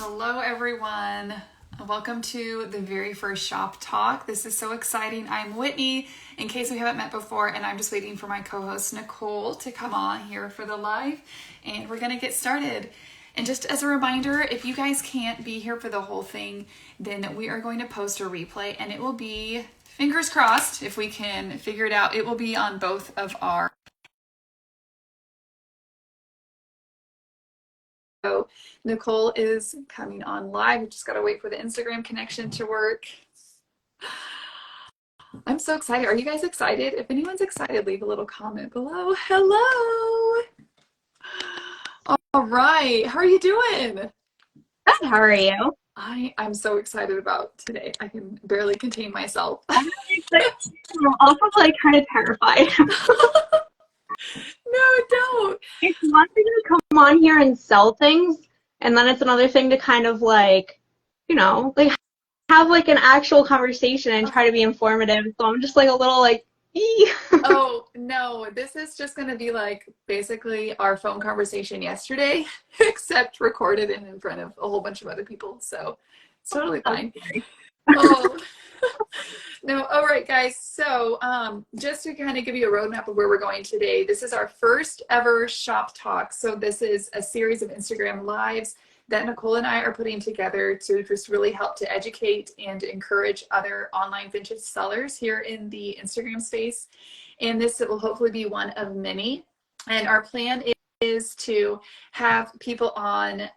Hello, everyone. Welcome to the very first shop talk. This is so exciting. I'm Whitney, in case we haven't met before, and I'm just waiting for my co-host Nicole to come on here for the live, and we're gonna get started. And just as a reminder, if you guys can't be here for the whole thing, then we are going to post a replay, and it will be, fingers crossed, if we can figure it out, it will be on both of our. So Nicole is coming on live. We just got to wait for the Instagram connection to work. I'm so excited. Are you guys excited? If anyone's excited, leave a little comment below. Hello. All right. How are you doing? Good, how are you? I'm so excited about today. I can barely contain myself. I'm really excited too. I'm also like kind of terrified. No, don't. It's one thing to come on here and sell things, and then it's another thing to kind of like, like have like an actual conversation and try to be informative. So I'm just like a little like, ee. Oh, no, this is just going to be like basically our phone conversation yesterday, except recorded and in front of a whole bunch of other people. So it's totally fine. Oh, no. All right, guys. So just to kind of give you a roadmap of where we're going today, this is our first ever shop talk. So this is a series of Instagram lives that Nicole and I are putting together to just really help to educate and encourage other online vintage sellers here in the Instagram space. And this will hopefully be one of many. And our plan is to have people on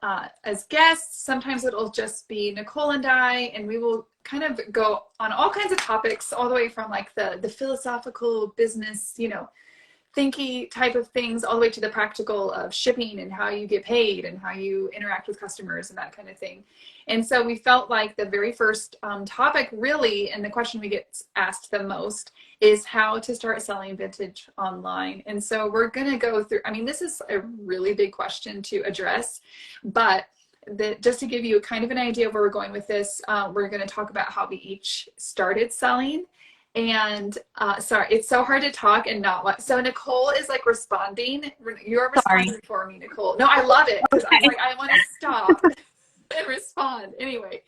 as guests. Sometimes it'll just be Nicole and I, and we will kind of go on all kinds of topics, all the way from like the philosophical business, thinky type of things, all the way to the practical of shipping and how you get paid and how you interact with customers and that kind of thing. And so we felt like the very first topic really, and the question we get asked the most, is how to start selling vintage online. And so we're going to go through, this is a really big question to address, but just to give you kind of an idea of where we're going with this, we're going to talk about how we each started selling. And sorry, it's so hard to talk and not what. So Nicole is like responding. You're responding Sorry. for me, Nicole. No, I love it because I was Okay. like, I want to stop and respond. Anyway,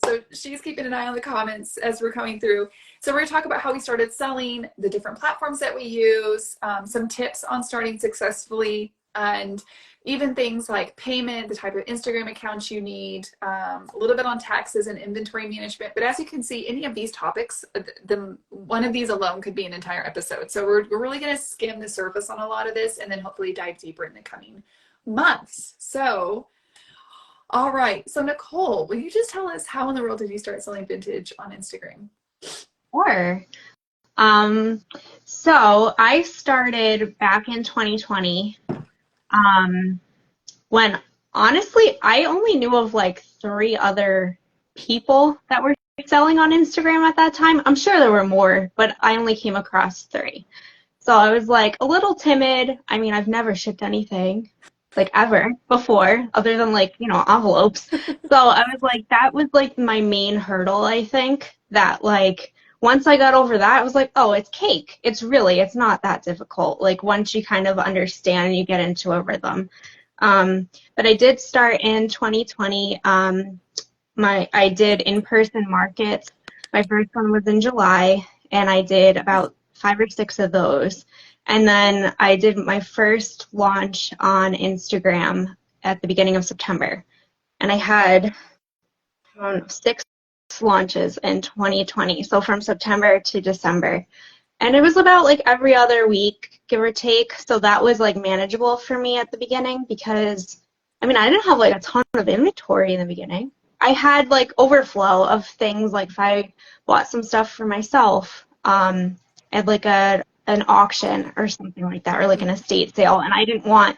so she's keeping an eye on the comments as we're coming through. So we're going to talk about how we started selling, the different platforms that we use, some tips on starting successfully, and even things like payment, the type of Instagram accounts you need, a little bit on taxes and inventory management. But as you can see, any of these topics, one of these alone could be an entire episode. So we're really going to skim the surface on a lot of this and then hopefully dive deeper in the coming months. So, all right. So Nicole, will you just tell us how in the world did you start selling vintage on Instagram? Sure. So I started back in 2020, when honestly I only knew of like 3 other people that were selling on Instagram at that time. I'm sure there were more, but I only came across 3. So I was like a little timid. I've never shipped anything like ever before other than like, envelopes. So I was like, that was like my main hurdle, I think, that like once I got over that, I was like, oh, it's cake. It's not that difficult. Like once you kind of understand, you get into a rhythm. But I did start in 2020. I did in-person markets. My first one was in July, and I did about 5 or 6 of those. And then I did my first launch on Instagram at the beginning of September. And I had 6 launches in 2020, so from September to December. And it was about like every other week, give or take. So that was like manageable for me at the beginning because, I didn't have like a ton of inventory in the beginning. I had like overflow of things, like if I bought some stuff for myself at like an auction or something like that, or like an estate sale, and I didn't want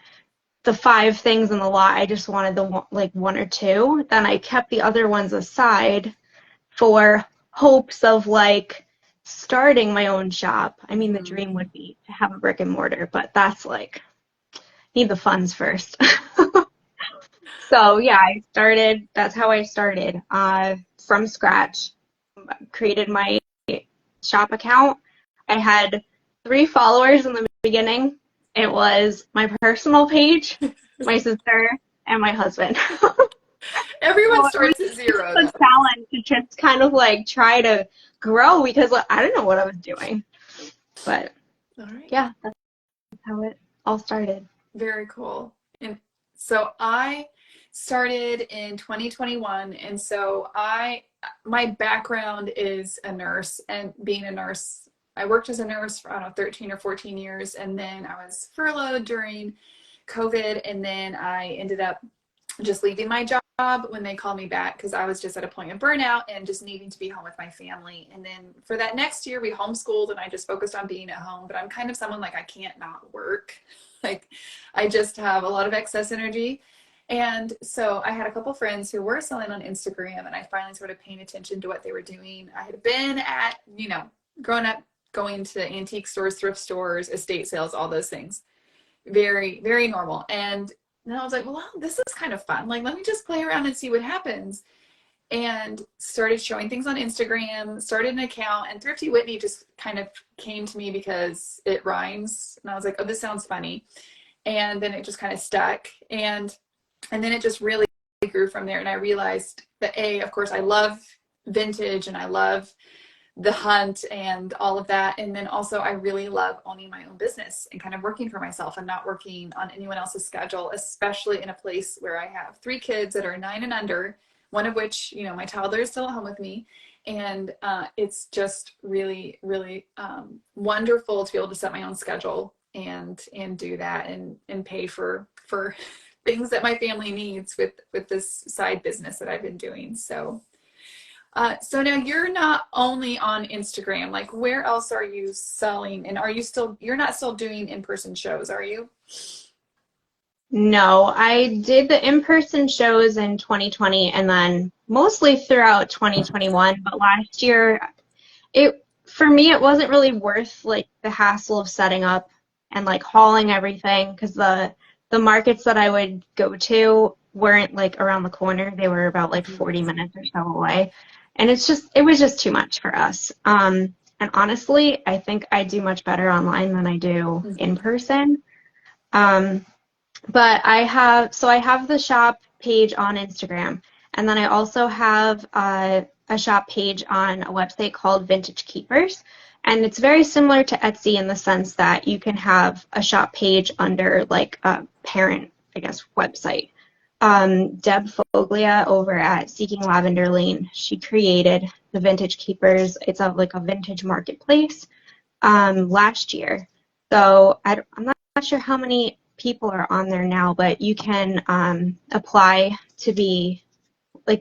the 5 things in the lot. I just wanted the like 1 or 2. Then I kept the other ones aside for hopes of like starting my own shop. The dream would be to have a brick and mortar, but that's like, need the funds first. So yeah, that's how I started, from scratch. Created my shop account. I had 3 followers in the beginning. It was my personal page, my sister, and my husband. Everyone So starts at zero, a though. challenge to just kind of like try to grow because like, I didn't know what I was doing. But All right. yeah, that's how it all started. Very cool. And so I started in 2021, and so my background is a nurse, and being a nurse, I worked as a nurse for, I don't know, 13 or 14 years, and then I was furloughed during COVID, and then I ended up just leaving my job when they called me back because I was just at a point of burnout and just needing to be home with my family. And then for that next year, we homeschooled and I just focused on being at home. But I'm kind of someone like I can't not work. Like I just have a lot of excess energy. And so I had a couple friends who were selling on Instagram and I finally started paying attention to what they were doing. I had been at, growing up, going to antique stores, thrift stores, estate sales, all those things. Very, very normal. And then I was like, well, this is kind of fun. Like, let me just play around and see what happens. And started showing things on Instagram, started an account, and Thrifty Whitney just kind of came to me because it rhymes. And I was like, oh, this sounds funny. And then it just kind of stuck. And then it just really grew from there. And I realized that of course, I love vintage and I love the hunt and all of that. And then also I really love owning my own business and kind of working for myself and not working on anyone else's schedule, especially in a place where I have 3 kids that are 9 and under, one of which, my toddler is still at home with me. And it's just really, really wonderful to be able to set my own schedule and do that and pay for things that my family needs with this side business that I've been doing. So now you're not only on Instagram, like where else are you selling? And you're not still doing in-person shows, are you? No, I did the in-person shows in 2020 and then mostly throughout 2021. But last year, for me, it wasn't really worth like the hassle of setting up and like hauling everything because the markets that I would go to weren't like around the corner. They were about like 40 minutes or so away. And it was just too much for us. And honestly, I think I do much better online than I do in person. But I have the shop page on Instagram, and then I also have a shop page on a website called Vintage Keepers, and it's very similar to Etsy in the sense that you can have a shop page under like a parent, I guess, website. Deb Foglia over at Seeking Lavender Lane, she created the Vintage Keepers. It's like a vintage marketplace last year. So I'm not sure how many people are on there now, but you can apply to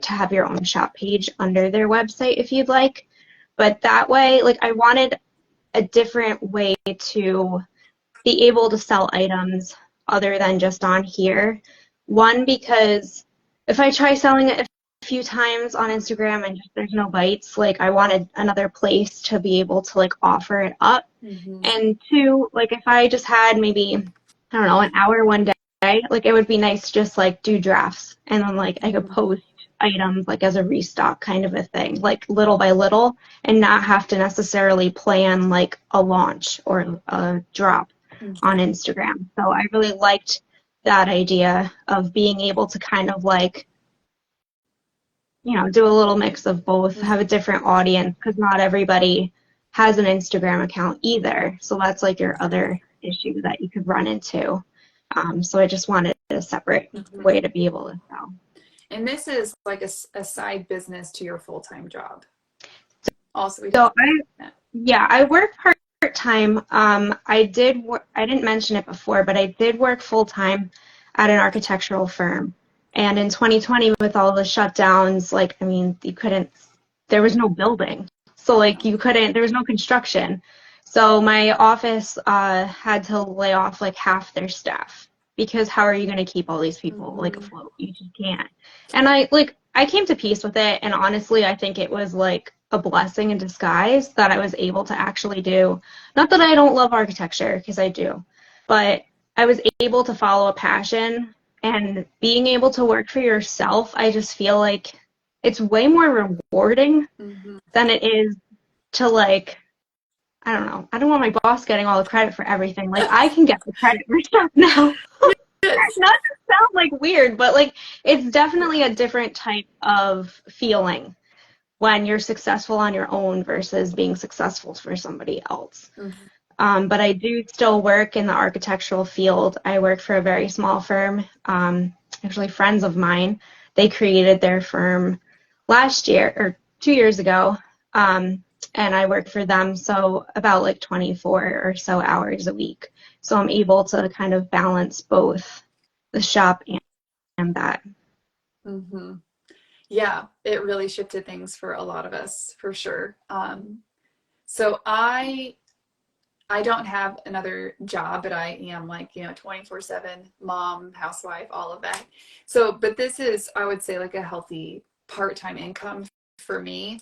have your own shop page under their website if you'd like. But that way, like I wanted a different way to be able to sell items other than just on here. One, because if I try selling it a few times on Instagram and just there's no bites, like I wanted another place to be able to like offer it up. Mm-hmm. And 2, like if I just had maybe, I don't know, an hour one day, like it would be nice to just like do drafts and then like I could post items like as a restock kind of a thing, like little by little, and not have to necessarily plan like a launch or a drop on Instagram. So I really liked that idea of being able to kind of like, do a little mix of both, have a different audience, because not everybody has an Instagram account either. So that's like your other issue that you could run into. So I just wanted a separate way to be able to sell. And this is like a side business to your full-time job. Also, I work part-time. I didn't mention it before, but I did work full-time at an architectural firm. And in 2020, with all the shutdowns, like, I mean, there was no building. So, like, there was no construction. So my office had to lay off, like, half their staff. Because how are you going to keep all these people, like, afloat? You just can't. And I came to peace with it. And honestly, I think it was, like, a blessing in disguise that I was able to actually do. Not that I don't love architecture, because I do. But I was able to follow a passion. And being able to work for yourself, I just feel like it's way more rewarding than it is to, like, I don't know. I don't want my boss getting all the credit for everything. Like, I can get the credit for stuff now. Not just sound like weird, but like it's definitely a different type of feeling when you're successful on your own versus being successful for somebody else. Mhm. But I do still work in the architectural field. I work for a very small firm. Actually, friends of mine, they created their firm last year or 2 years ago. And I work for them, so about like 24 or so hours a week. So I'm able to kind of balance both the shop and that. Mm-hmm. Yeah, it really shifted things for a lot of us, for sure. So I don't have another job, but I am like, 24/7 mom, housewife, all of that. So, but this is, I would say, like a healthy part-time income for me.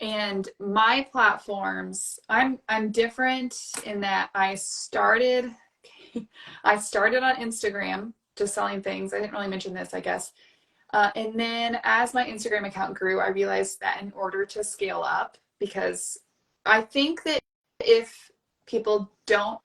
And my platforms, I'm different in that I started on Instagram just selling things. I didn't really mention this, I guess. And then as my Instagram account grew, I realized that in order to scale up, because I think that if people don't,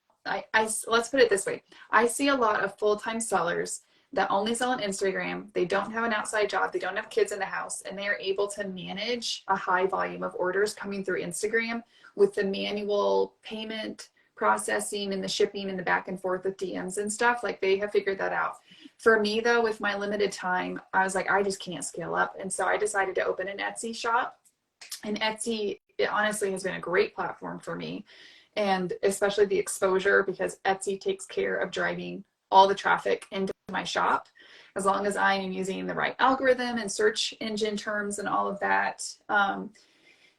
let's put it this way. I see a lot of full-time sellers that only sell on Instagram. They don't have an outside job. They don't have kids in the house, and they are able to manage a high volume of orders coming through Instagram with the manual payment processing and the shipping and the back and forth with DMs and stuff. Like they have figured that out. For me, though, with my limited time, I was like, I just can't scale up. And so I decided to open an Etsy shop. And Etsy, it honestly has been a great platform for me. And especially the exposure, because Etsy takes care of driving all the traffic into my shop. As long as I am using the right algorithm and search engine terms and all of that.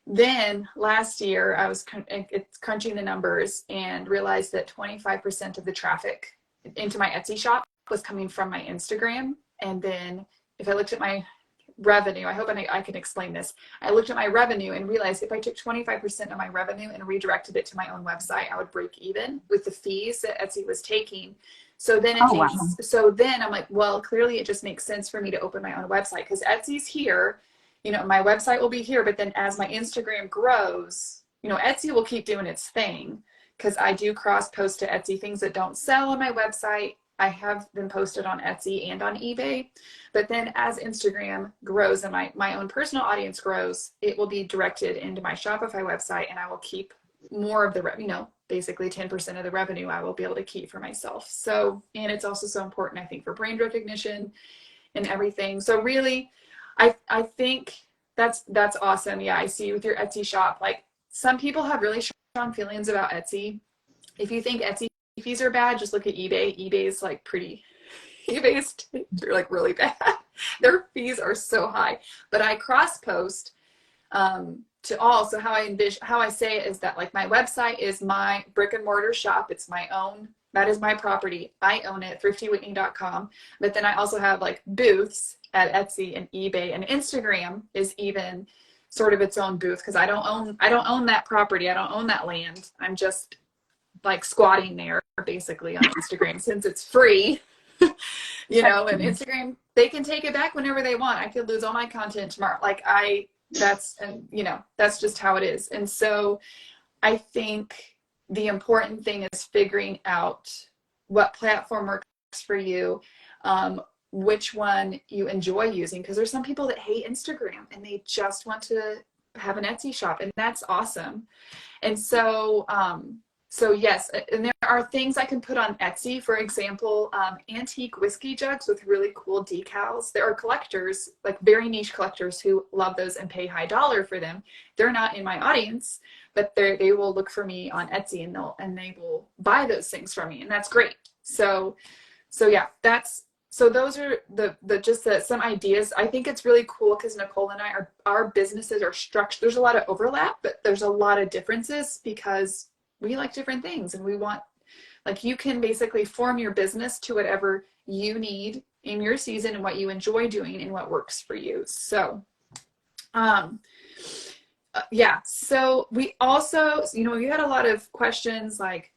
Then last year, I was crunching the numbers and realized that 25% of the traffic into my Etsy shop was coming from my Instagram. And then if I looked at my revenue, I hope I can explain this. I looked at my revenue and realized if I took 25% of my revenue and redirected it to my own website, I would break even with the fees that Etsy was taking. So then I'm like, well, clearly it just makes sense for me to open my own website because Etsy's here, my website will be here. But then as my Instagram grows, Etsy will keep doing its thing because I do cross post to Etsy things that don't sell on my website. I have been posted on Etsy and on eBay. But then as Instagram grows and my own personal audience grows, it will be directed into my Shopify website and I will keep more of the, basically 10% of the revenue I will be able to keep for myself. So, and it's also so important, I think, for brand recognition and everything. So really, I think that's awesome. Yeah, I see with your Etsy shop, like some people have really strong feelings about Etsy. If you think Etsy fees are bad, just look at eBay. eBay's like eBay's like really bad. Their fees are so high. But I cross post to all. So how I say it is that like my website is my brick and mortar shop. It's my own. That is my property. I own it, thriftywhitney.com. But then I also have like booths at Etsy and eBay, and Instagram is even sort of its own booth because I don't own that property. I don't own that land. I'm just like squatting there basically on Instagram since it's free. And Instagram, they can take it back whenever they want. I could lose all my content tomorrow. That's just how it is. And so I think the important thing is figuring out what platform works for you, which one you enjoy using, because there's some people that hate Instagram and they just want to have an Etsy shop, and that's awesome. And so yes, and there are things I can put on Etsy, for example, antique whiskey jugs with really cool decals. There are collectors, like very niche collectors, who love those and pay high dollar for them. They're not in my audience, but they will look for me on Etsy and they will buy those things from me, and that's great. So yeah, so those are some ideas. I think it's really cool because Nicole and our businesses are structured. There's a lot of overlap, but there's a lot of differences because we like different things, and we want, like, you can basically form your business to whatever you need in your season and what you enjoy doing and what works for you. So, yeah. So we also, we had a lot of questions like,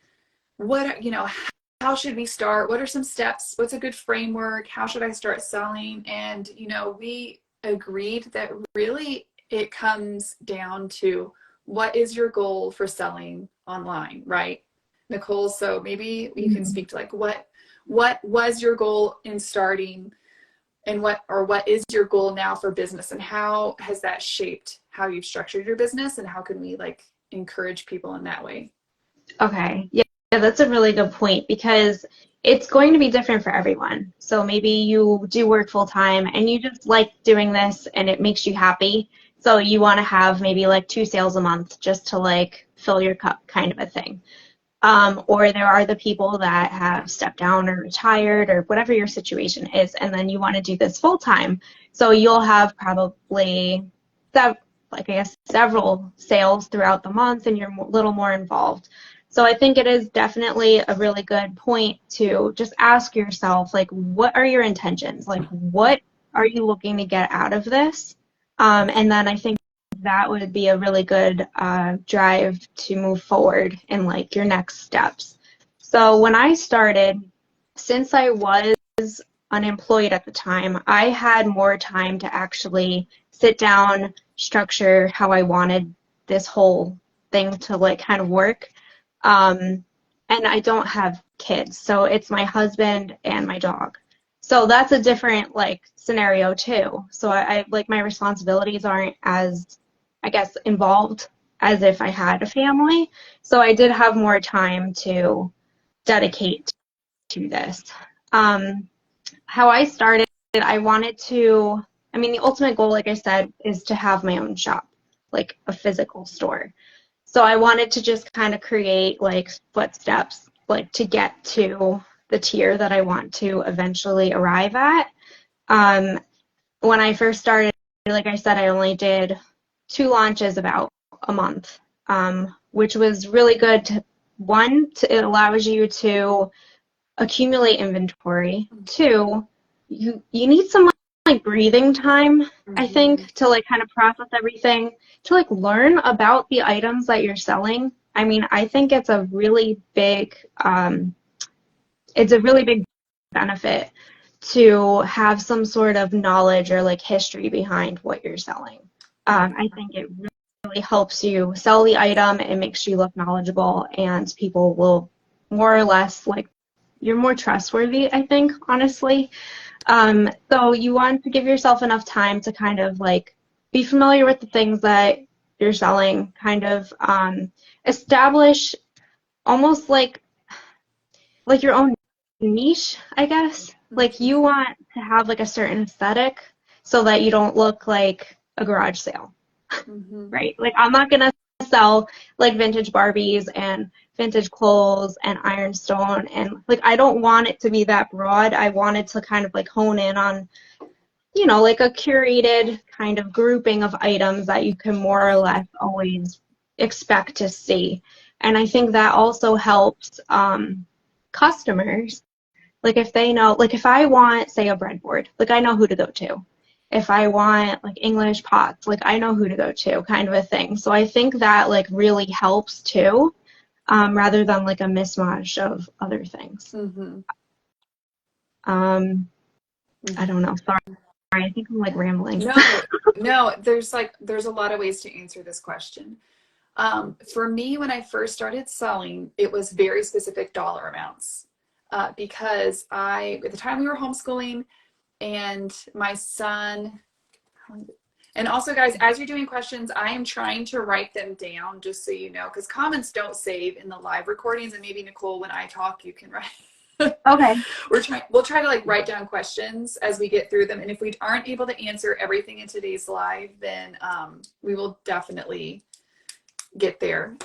how should we start? What are some steps? What's a good framework? How should I start selling? And, we agreed that really it comes down to what is your goal for selling online, right, Nicole? So maybe you can speak to like what what was your goal in starting, and what is your goal now for business, and how has that shaped how you've structured your business, and how can we like encourage people in that way? Okay. Yeah, that's a really good point because it's going to be different for everyone. So maybe you do work full time and you just like doing this and it makes you happy. So you want to have maybe like 2 sales a month just to like fill your cup kind of a thing. Or there are the people that have stepped down or retired or whatever your situation is, and then you want to do this full time. So you'll have probably several sales throughout the month, and you're a little more involved. So I think it is definitely a really good point to just ask yourself, like, what are your intentions? Like, what are you looking to get out of this? And then I think that would be a really good drive to move forward in like your next steps. So when I started, since I was unemployed at the time, I had more time to actually sit down, structure how I wanted this whole thing to like kind of work. And I don't have kids, so it's my husband and my dog. So that's a different like scenario too. So I like my responsibilities aren't as, I guess, involved as if I had a family. So I did have more time to dedicate to this. How I started, I wanted to, I mean, the ultimate goal, like I said, is to have my own shop, like a physical store. So I wanted to just kind of create like footsteps, like to get to the tier that I want to eventually arrive at. Um, when I first started, like I said, I only did 2 launches about a month, which was really good. It allows you to accumulate inventory. 2, you need some like breathing time, I think, to like kind of process everything, to like learn about the items that you're selling. I mean, I think it's a really big benefit to have some sort of knowledge or like history behind what you're selling. I think it really helps you sell the item. It makes you look knowledgeable, and people will more or less like you're more trustworthy, I think, honestly. So you want to give yourself enough time to kind of like be familiar with the things that you're selling, kind of establish almost like your own niche, I guess. Like you want to have like a certain aesthetic so that you don't look like a garage sale, right? Like I'm not gonna sell like vintage Barbies and vintage clothes and ironstone, and like I don't want it to be that broad. I wanted to kind of like hone in on, you know, like a curated kind of grouping of items that you can more or less always expect to see. And I think that also helps customers. Like if they know, like if I want, say, a breadboard, like I know who to go to. If I want like English pots, like I know who to go to, kind of a thing. So I think that like really helps too, rather than like a mismatch of other things. I don't know. Sorry, I think I'm like rambling. No, there's a lot of ways to answer this question. For me, when I first started selling, it was very specific dollar amounts, because at the time we were homeschooling, and my son, and also guys, as you're doing questions, I am trying to write them down just so you know, because comments don't save in the live recordings, and maybe Nicole, when I talk, you can write. Okay. We'll try to like write down questions as we get through them, and if we aren't able to answer everything in today's live, then we will definitely get there.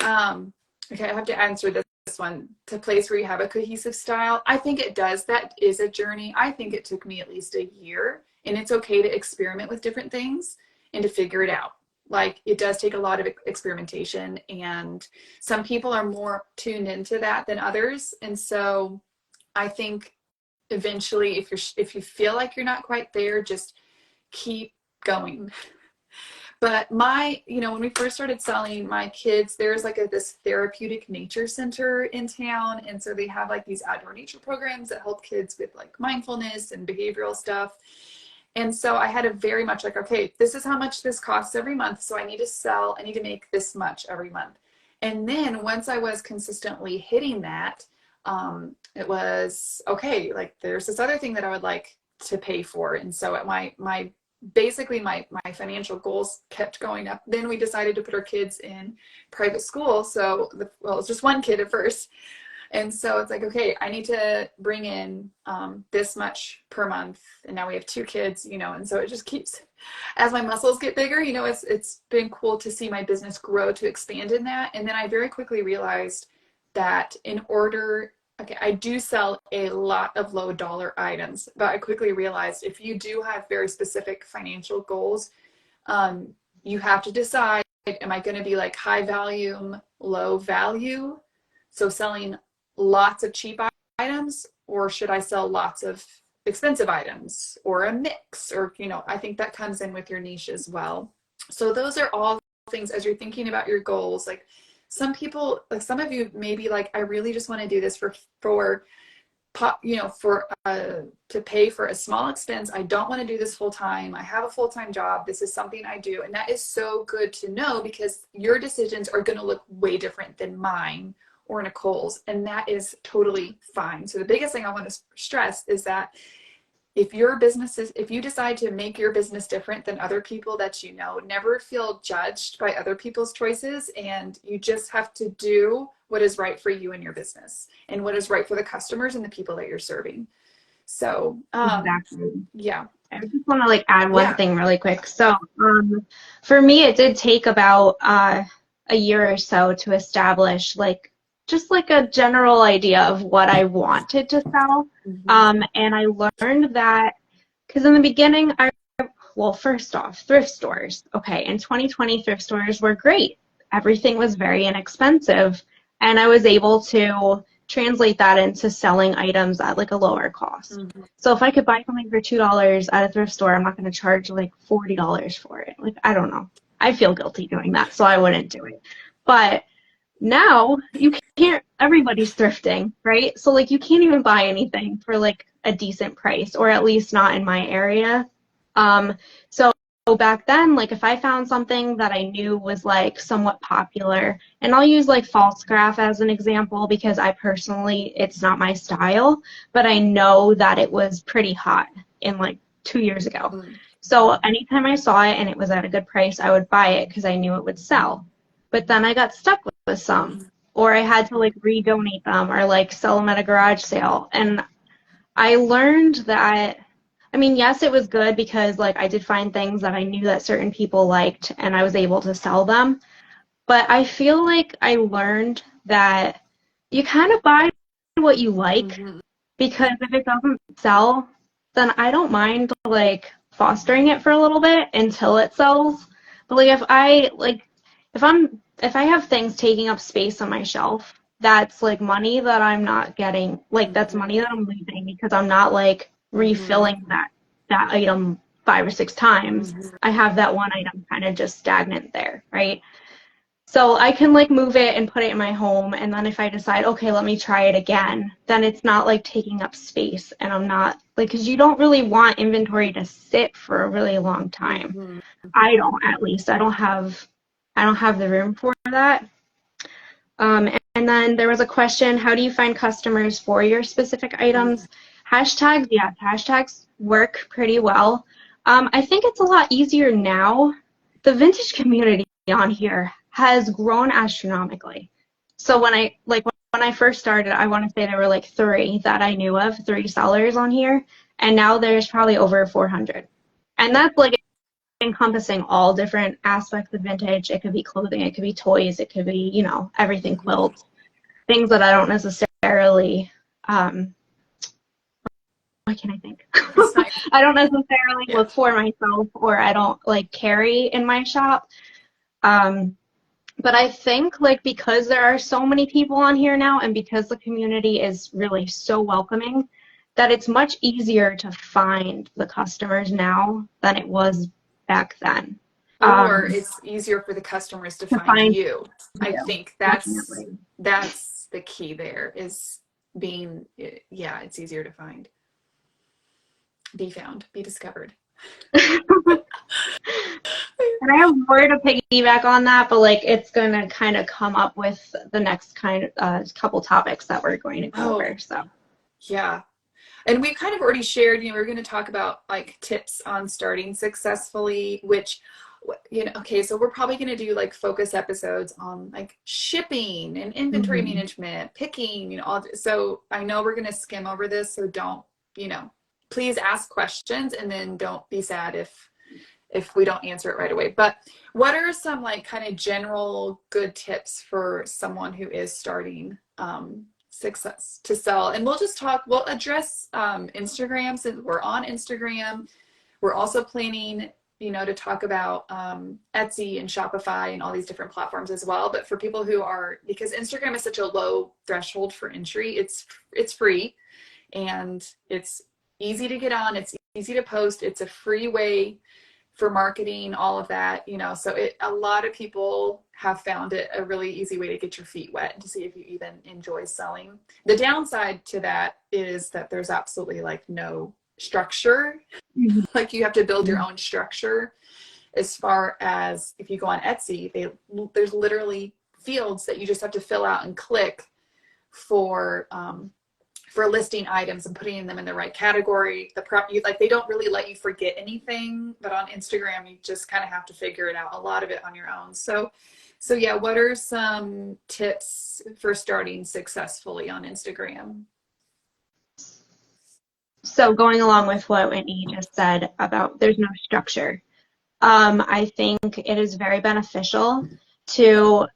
Okay, I have to answer this one. To place where you have a cohesive style, I think it does. That is a journey. I think it took me at least a year, and it's okay to experiment with different things and to figure it out. Like it does take a lot of experimentation, and some people are more tuned into that than others. And so I think eventually, if you feel like you're not quite there, just keep going. But when we first started selling, my kids, there's like this therapeutic nature center in town. And so they have like these outdoor nature programs that help kids with like mindfulness and behavioral stuff. And so I had a very much like, okay, this is how much this costs every month. So I need to make this much every month. And then once I was consistently hitting that, it was, okay, like there's this other thing that I would like to pay for. And so basically my financial goals kept going up. Then we decided to put our kids in private school. So it was just one kid at first. And so it's like, okay, I need to bring in this much per month. And now we have 2 kids, and so it just keeps, as my muscles get bigger, it's been cool to see my business grow to expand in that. And then I very quickly realized that okay, I do sell a lot of low dollar items, but I quickly realized if you do have very specific financial goals, you have to decide, am I going to be like high volume, low value? So selling lots of cheap items, or should I sell lots of expensive items, or a mix? Or, I think that comes in with your niche as well. So those are all things as you're thinking about your goals. Like some people, like some of you may be like, I really just want to do this to pay for a small expense. I don't want to do this full time. I have a full-time job. This is something I do. And that is so good to know, because your decisions are going to look way different than mine or Nicole's, and that is totally fine. So the biggest thing I want to stress is that if you decide to make your business different than other people that never feel judged by other people's choices, and you just have to do what is right for you and your business and what is right for the customers and the people that you're serving. So Exactly. Yeah. I just want to add one thing really quick. So for me, it did take about a year or so to establish just a general idea of what I wanted to sell. And I learned that, because in the beginning, first off, thrift stores. Okay, in 2020, thrift stores were great. Everything was very inexpensive, and I was able to translate that into selling items at a lower cost. So if I could buy something for $2 at a thrift store, I'm not going to charge $40 for it. I don't know. I feel guilty doing that, so I wouldn't do it. But now you can't, everybody's thrifting, right? So you can't even buy anything for a decent price, or at least not in my area. So back then, if I found something that I knew was somewhat popular, and I'll use false graph as an example, because I personally, it's not my style, but I know that it was pretty hot in 2 years ago. So anytime I saw it and it was at a good price, I would buy it because I knew it would sell. But then I got stuck with some, or I had to redonate them, or sell them at a garage sale. And I learned that, yes, it was good because I did find things that I knew that certain people liked, and I was able to sell them. But I feel I learned that you kind of buy what you like, because if it doesn't sell, then I don't mind fostering it for a little bit until it sells. But if I have things taking up space on my shelf, that's money that I'm not getting, that's money that I'm losing, because I'm not refilling that item 5 or 6 times. I have that one item kind of just stagnant there, right? So I can move it and put it in my home, and then if I decide, okay, let me try it again, then it's not taking up space, and I'm not because you don't really want inventory to sit for a really long time. I don't, at least. I don't have the room for that. And then there was a question, how do you find customers for your specific items? Hashtags, yes, hashtags work pretty well. I think it's a lot easier now. The vintage community on here has grown astronomically. So when I first started, I want to say there were 3 that I knew of, 3 sellers on here, and now there's probably over 400. And that's encompassing all different aspects of vintage. It could be clothing, it could be toys, it could be, everything, quilts, things that I don't necessarily, what can I think? I don't necessarily look for myself, or I don't carry in my shop. But I think because there are so many people on here now, and because the community is really so welcoming, that it's much easier to find the customers now than it was back then. Or it's easier for the customers to find you. I think that's the key there, is being, it's easier to find. Be found, be discovered. And I have more to piggyback on that, but like it's gonna kind of come up with the next kind of couple topics that we're going to go over. So Yeah. And we've kind of already shared, we're going to talk about like tips on starting successfully, which, okay, so we're probably going to do like focus episodes on like shipping and inventory management, picking, so I know we're going to skim over this. So don't, please ask questions and then don't be sad if we don't answer it right away. But what are some like kind of general good tips for someone who is starting success to sell? And we'll address Instagram, since we're on Instagram. We're also planning, to talk about Etsy and Shopify and all these different platforms as well. But for people who are, because Instagram is such a low threshold for entry, it's free and it's easy to get on, it's easy to post, it's a free way for marketing, all of that, so a lot of people have found it a really easy way to get your feet wet and to see if you even enjoy selling. The downside to that is that there's absolutely like no structure. Like you have to build your own structure. As far as if you go on Etsy, there's literally fields that you just have to fill out and click for listing items and putting them in the right category. They don't really let you forget anything, but on Instagram, you just kind of have to figure it out, a lot of it on your own. So yeah, what are some tips for starting successfully on Instagram? So going along with what Whitney just said about there's no structure, I think it is very beneficial to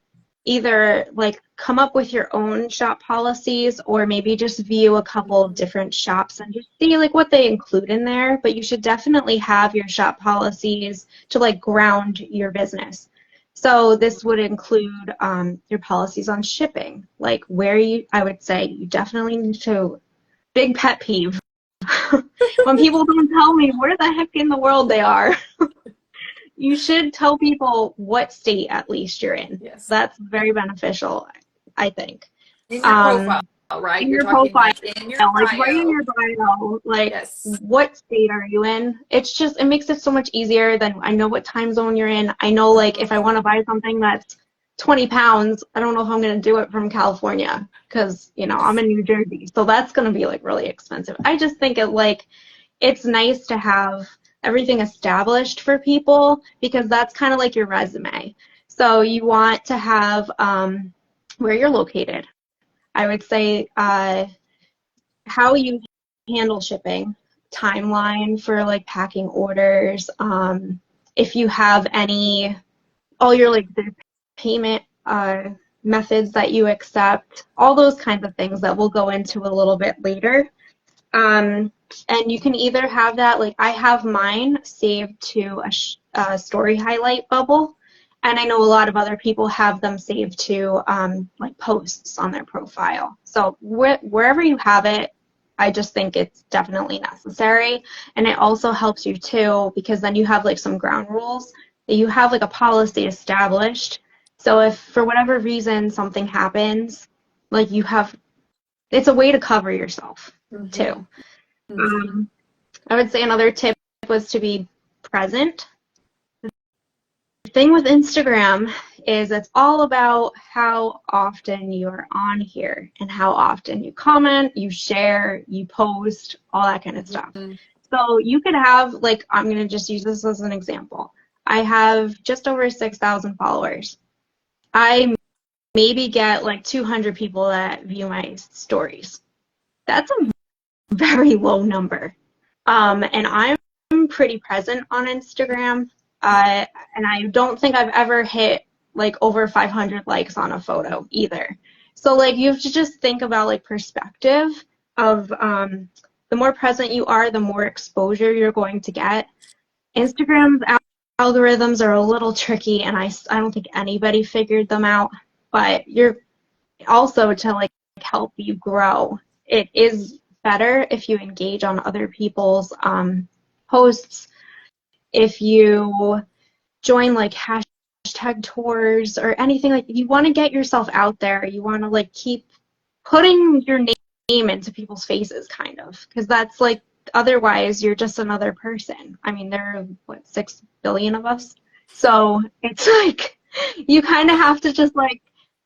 either like come up with your own shop policies or maybe just view a couple of different shops and just see like what they include in there. But you should definitely have your shop policies to like ground your business. So this would include your policies on shipping, like I would say you definitely need to, big pet peeve, when people don't tell me where the heck in the world they are. You should tell people what state at least you're in. Yes. That's very beneficial, I think. In your profile, right? In You're your talking profile, like in your bio. like right in your bio, like yes. What state are you in? It makes it so much easier than I know what time zone you're in. I know like if I want to buy something that's 20 pounds, I don't know if I'm going to do it from California because, I'm in New Jersey. So that's going to be like really expensive. I just think it's nice to have everything established for people because that's kind of like your resume. So you want to have where you're located. I would say how you handle shipping, timeline for like packing orders, if you have all your like the payment methods that you accept, all those kinds of things that we'll go into a little bit later. And you can either have that, like I have mine saved to a story highlight bubble, and I know a lot of other people have them saved to like posts on their profile. So wherever you have it, I just think it's definitely necessary. And it also helps you too, because then you have like some ground rules that you have like a policy established. So if for whatever reason something happens, like it's a way to cover yourself too. I would say another tip was to be present. The thing with Instagram is it's all about how often you're on here and how often you comment, you share, you post, all that kind of stuff. So you could have, like, I'm going to just use this as an example. I have just over 6,000 followers. I maybe get like 200 people that view my stories. That's a very low number. And I'm pretty present on Instagram. And I don't think I've ever hit like over 500 likes on a photo either. So like you have to just think about like perspective of the more present you are, the more exposure you're going to get. Instagram's algorithms are a little tricky, and I don't think anybody figured them out. But you're also to like help you grow. It is better if you engage on other people's posts. If you join like hashtag tours or anything, like you want to get yourself out there, you want to like keep putting your name into people's faces, kind of, because that's like otherwise you're just another person. I mean, there are 6 billion of us, So it's like you kind of have to just like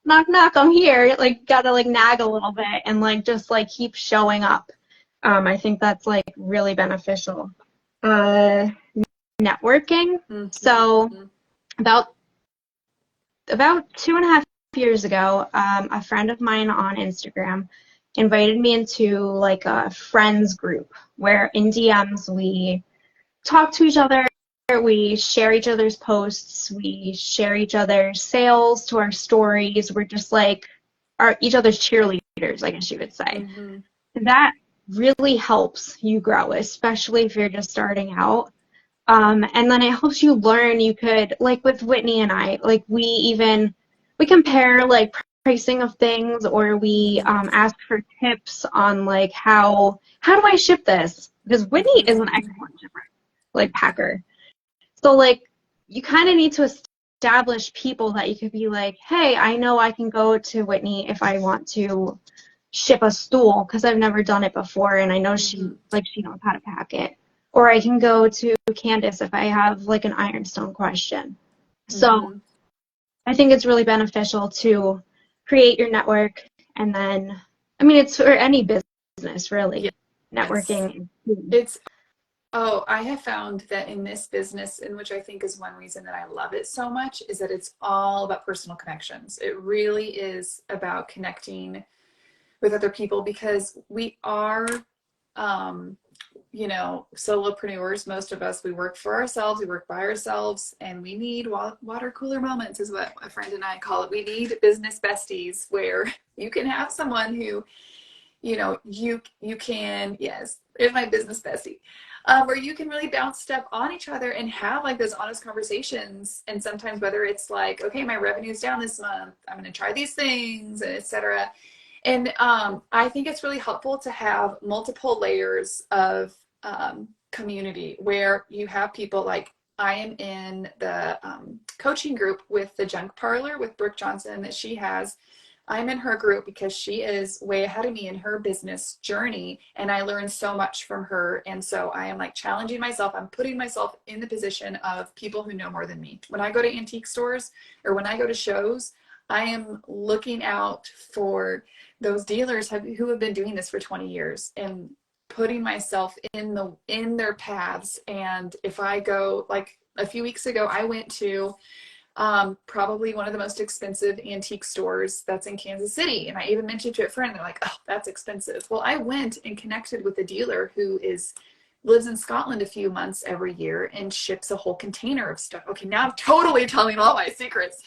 knock knock, I'm here. Like gotta like nag a little bit and like just like keep showing up. I think that's like really beneficial. Uh, Networking. So Mm-hmm. about 2.5 years ago, a friend of mine on Instagram invited me into like a friends group where in DMs we talk to each other, we share each other's posts, we share each other's sales to our stories. We're just like each other's cheerleaders, I guess you would say. Mm-hmm. That really helps you grow, especially if you're just starting out. And then it helps you learn. You could, like with Whitney and I, like we compare like pricing of things, or we ask for tips on like how do I ship this? Because Whitney is an Mm-hmm. excellent shipper, like packer. So like you kind of need to establish people that you could be like, hey, I know I can go to Whitney if I want to ship a stool because I've never done it before and I know Mm-hmm. she knows how to pack it. Or I can go to Candace if I have like an ironstone question. So Mm-hmm. I think it's really beneficial to create your network, and then I mean it's for any business really. Yes. Networking is key. It's Oh, I have found that in this business, in which I think is one reason that I love it so much, is that it's all about personal connections. It really is about connecting with other people because we are, um, solopreneurs. Most of us, we work for ourselves, we work by ourselves, and we need water cooler moments, is what a friend and I call it. We need business besties where you can have someone who you can, yes, it's my business bestie, where you can really bounce stuff on each other and have like those honest conversations. And sometimes whether it's like, okay, my revenue's down this month, I'm going to try these things, etc. And I think it's really helpful to have multiple layers of community where you have people like I am in the coaching group with the Junk Parlor with Brooke Johnson that she has. I'm in her group because she is way ahead of me in her business journey, and I learned so much from her. And so I am like challenging myself. I'm putting myself in the position of people who know more than me. When I go to antique stores or when I go to shows, I am looking out for those dealers who have been doing this for 20 years and putting myself in their paths. And if I go, like a few weeks ago, I went to probably one of the most expensive antique stores that's in Kansas City. And I even mentioned to a friend, they're like, oh, that's expensive. Well, I went and connected with a dealer who lives in Scotland a few months every year and ships a whole container of stuff. Okay, now I'm totally telling all my secrets.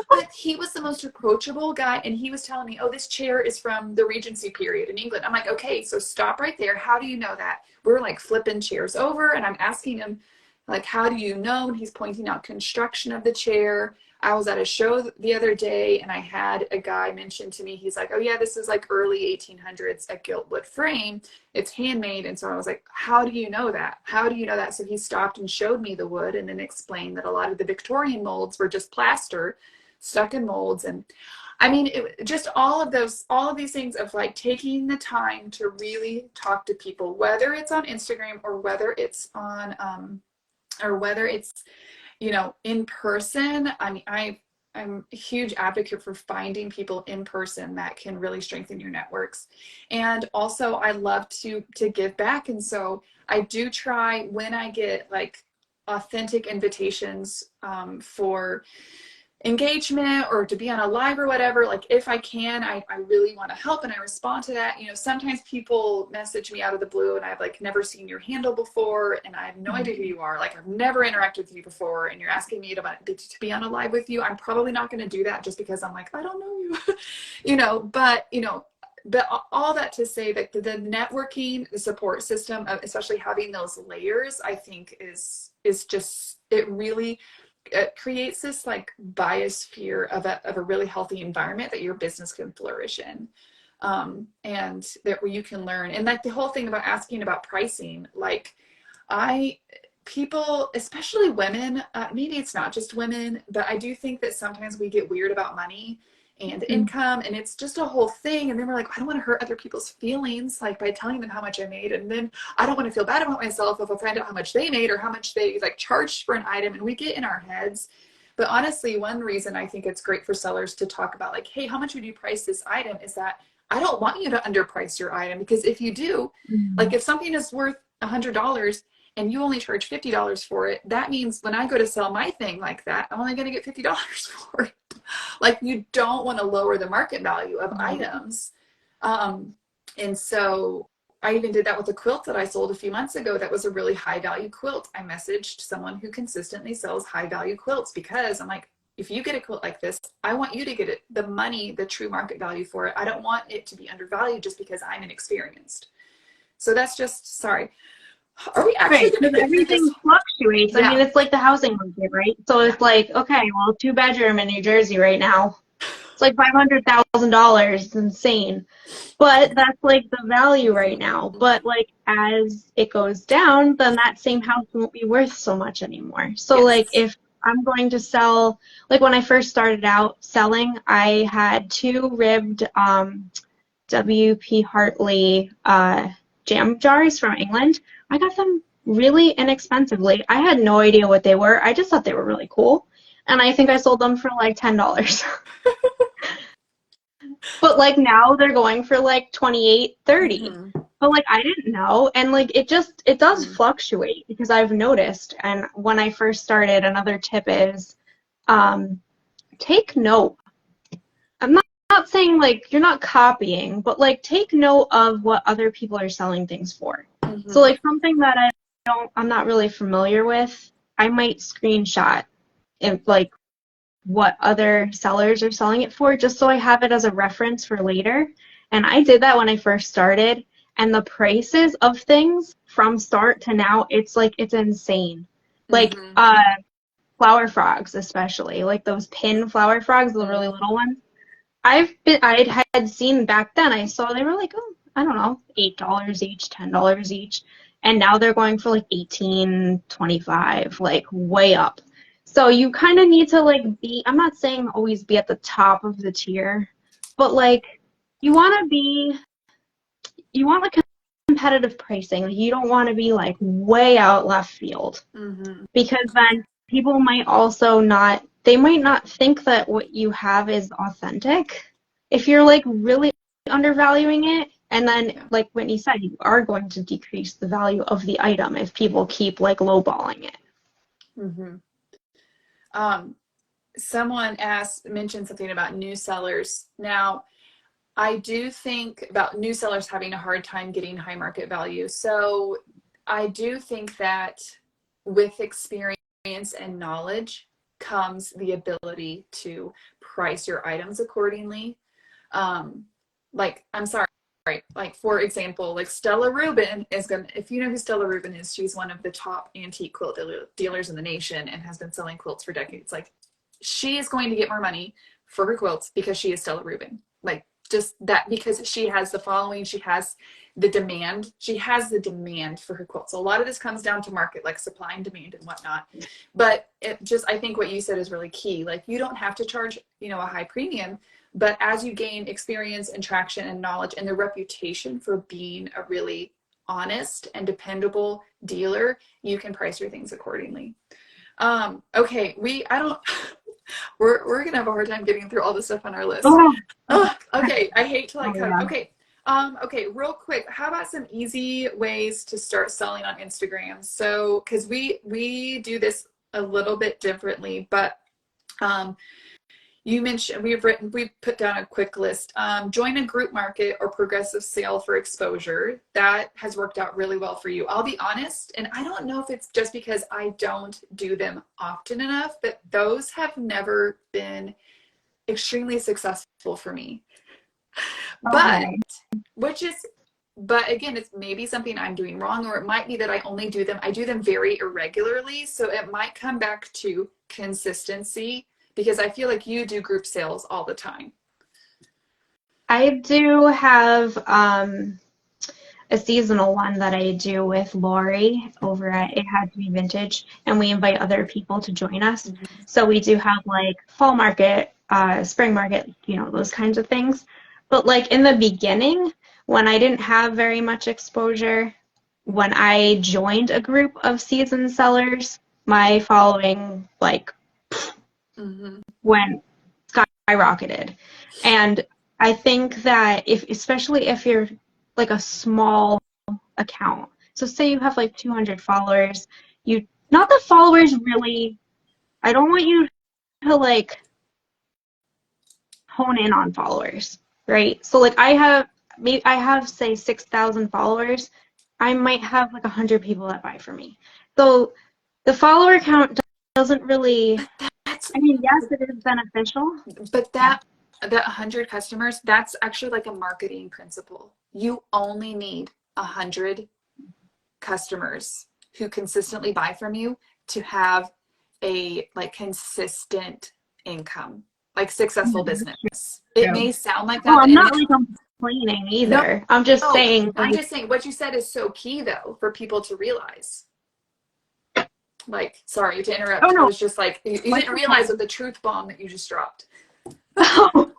But he was the most approachable guy, and he was telling me, oh, this chair is from the Regency period in England. I'm like, okay, so stop right there. How do you know that? We're like flipping chairs over, and I'm asking him, like, how do you know? And he's pointing out construction of the chair. I was at a show the other day, and I had a guy mention to me, he's like, oh, yeah, this is like early 1800s, a gilt wood frame. It's handmade. And so I was like, how do you know that? How do you know that? So he stopped and showed me the wood and then explained that a lot of the Victorian molds were just plaster stuck in molds. And I mean, just all of these things of like taking the time to really talk to people, whether it's on Instagram or whether it's on, or whether it's, in person. I mean, I'm a huge advocate for finding people in person that can really strengthen your networks. And also I love to give back. And so I do try when I get like authentic invitations for engagement or to be on a live or whatever, like if I can, I really want to help and I respond to that. Sometimes people message me out of the blue and I've like never seen your handle before and I have no idea who you are. Like I've never interacted with you before and you're asking me to be on a live with you. I'm probably not going to do that just because I'm like, I don't know you, but all that to say that the networking, the support system, especially having those layers, I think is just, it creates this like biosphere of a really healthy environment that your business can flourish in. And that where you can learn. And like the whole thing about asking about pricing, like people, especially women, maybe it's not just women, but I do think that sometimes we get weird about money and income, and it's just a whole thing. And then we're like, I don't want to hurt other people's feelings, like by telling them how much I made, and then I don't want to feel bad about myself if I find out how much they made or how much they like charged for an item, and we get in our heads. But honestly, one reason I think it's great for sellers to talk about like, hey, how much would you price this item, is that I don't want you to underprice your item, because if you do, like if something is worth $100 and you only charge $50 for it, that means when I go to sell my thing like that, I'm only going to get $50 for it. Like, you don't want to lower the market value of items. And so I even did that with a quilt that I sold a few months ago. That was a really high value quilt. I messaged someone who consistently sells high value quilts, because I'm like, if you get a quilt like this, I want you to get it the money, the true market value for it. I don't want it to be undervalued just because I'm inexperienced. So that's just, sorry. Are we actually Right, because everything fluctuates. Yeah. I mean, it's like the housing market, right? So it's like, okay, well, 2-bedroom in New Jersey right now, it's like $500,000. It's insane. But that's like the value right now. But like as it goes down, then that same house won't be worth so much anymore. So like if I'm going to sell, like when I first started out selling, I had 2 ribbed W.P. Hartley jam jars from England. I got them really inexpensively. I had no idea what they were. I just thought they were really cool. And I think I sold them for like $10. But like now they're going for like 28, 30. But like I didn't know, and like it does fluctuate, because I've noticed. And when I first started, another tip is take note. I'm not saying like you're not copying, but like take note of what other people are selling things for. So like something that I'm not really familiar with, I might screenshot if like what other sellers are selling it for, just so I have it as a reference for later. And I did that when I first started, and the prices of things from start to now, it's insane. Like flower frogs, especially like those pin flower frogs, the really little ones. I had seen back then, I saw they were like, oh, I don't know, $8 each, $10 each, and now they're going for like 18, 25, like way up. So you kind of need to like I'm not saying always be at the top of the tier, but like you want like competitive pricing. Like, you don't want to be like way out left field, because then people might also they might not think that what you have is authentic if you're like really undervaluing it. And then like Whitney said, you are going to decrease the value of the item if people keep like lowballing it. Someone mentioned something about new sellers. Now, I do think about new sellers having a hard time getting high market value. So I do think that with experience and knowledge comes the ability to price your items accordingly. Like, I'm sorry, like for example, like Stella Rubin if you know who Stella Rubin is, she's one of the top antique quilt dealers in the nation and has been selling quilts for decades. Like, she is going to get more money for her quilts because she is Stella Rubin. Like, just that, because she has the following, she has the demand for her quilts. So a lot of this comes down to market, like supply and demand and whatnot. But I think what you said is really key. Like, you don't have to charge, a high premium, but as you gain experience and traction and knowledge and the reputation for being a really honest and dependable dealer, you can price your things accordingly. Okay, we're gonna have a hard time getting through all the stuff on our list. Okay, I hate to cut. Okay, okay, real quick, how about some easy ways to start selling on Instagram? So, because we do this a little bit differently, but you mentioned we've put down a quick list. Join a group market or progressive sale for exposure. That has worked out really well for you. I'll be honest, and I don't know if it's just because I don't do them often enough, but those have never been extremely successful for me. But again, it's maybe something I'm doing wrong, or it might be that I do them very irregularly. So it might come back to consistency, because I feel like you do group sales all the time. I do have a seasonal one that I do with Lori over at It Had to Be Vintage, and we invite other people to join us. So we do have like fall market spring market, those kinds of things. But like in the beginning, when I didn't have very much exposure, when I joined a group of seasoned sellers, my following like went skyrocketed. And I think that especially if you're like a small account, so say you have like 200 followers, not the followers really, I don't want you to like hone in on followers, right? So like I have say 6,000 followers. I might have like 100 people that buy from me. So the follower count doesn't really, I mean, yes, it is beneficial. But that 100 customers, that's actually like a marketing principle. You only need 100 customers who consistently buy from you to have a like consistent income, like successful business. It may sound like that. Well, I'm not really complaining either. No, I'm just saying. I'm just saying what you said is so key though for people to realize. Like, sorry to interrupt. Oh, no. I was just like, you didn't realize with the truth bomb that you just dropped. Well,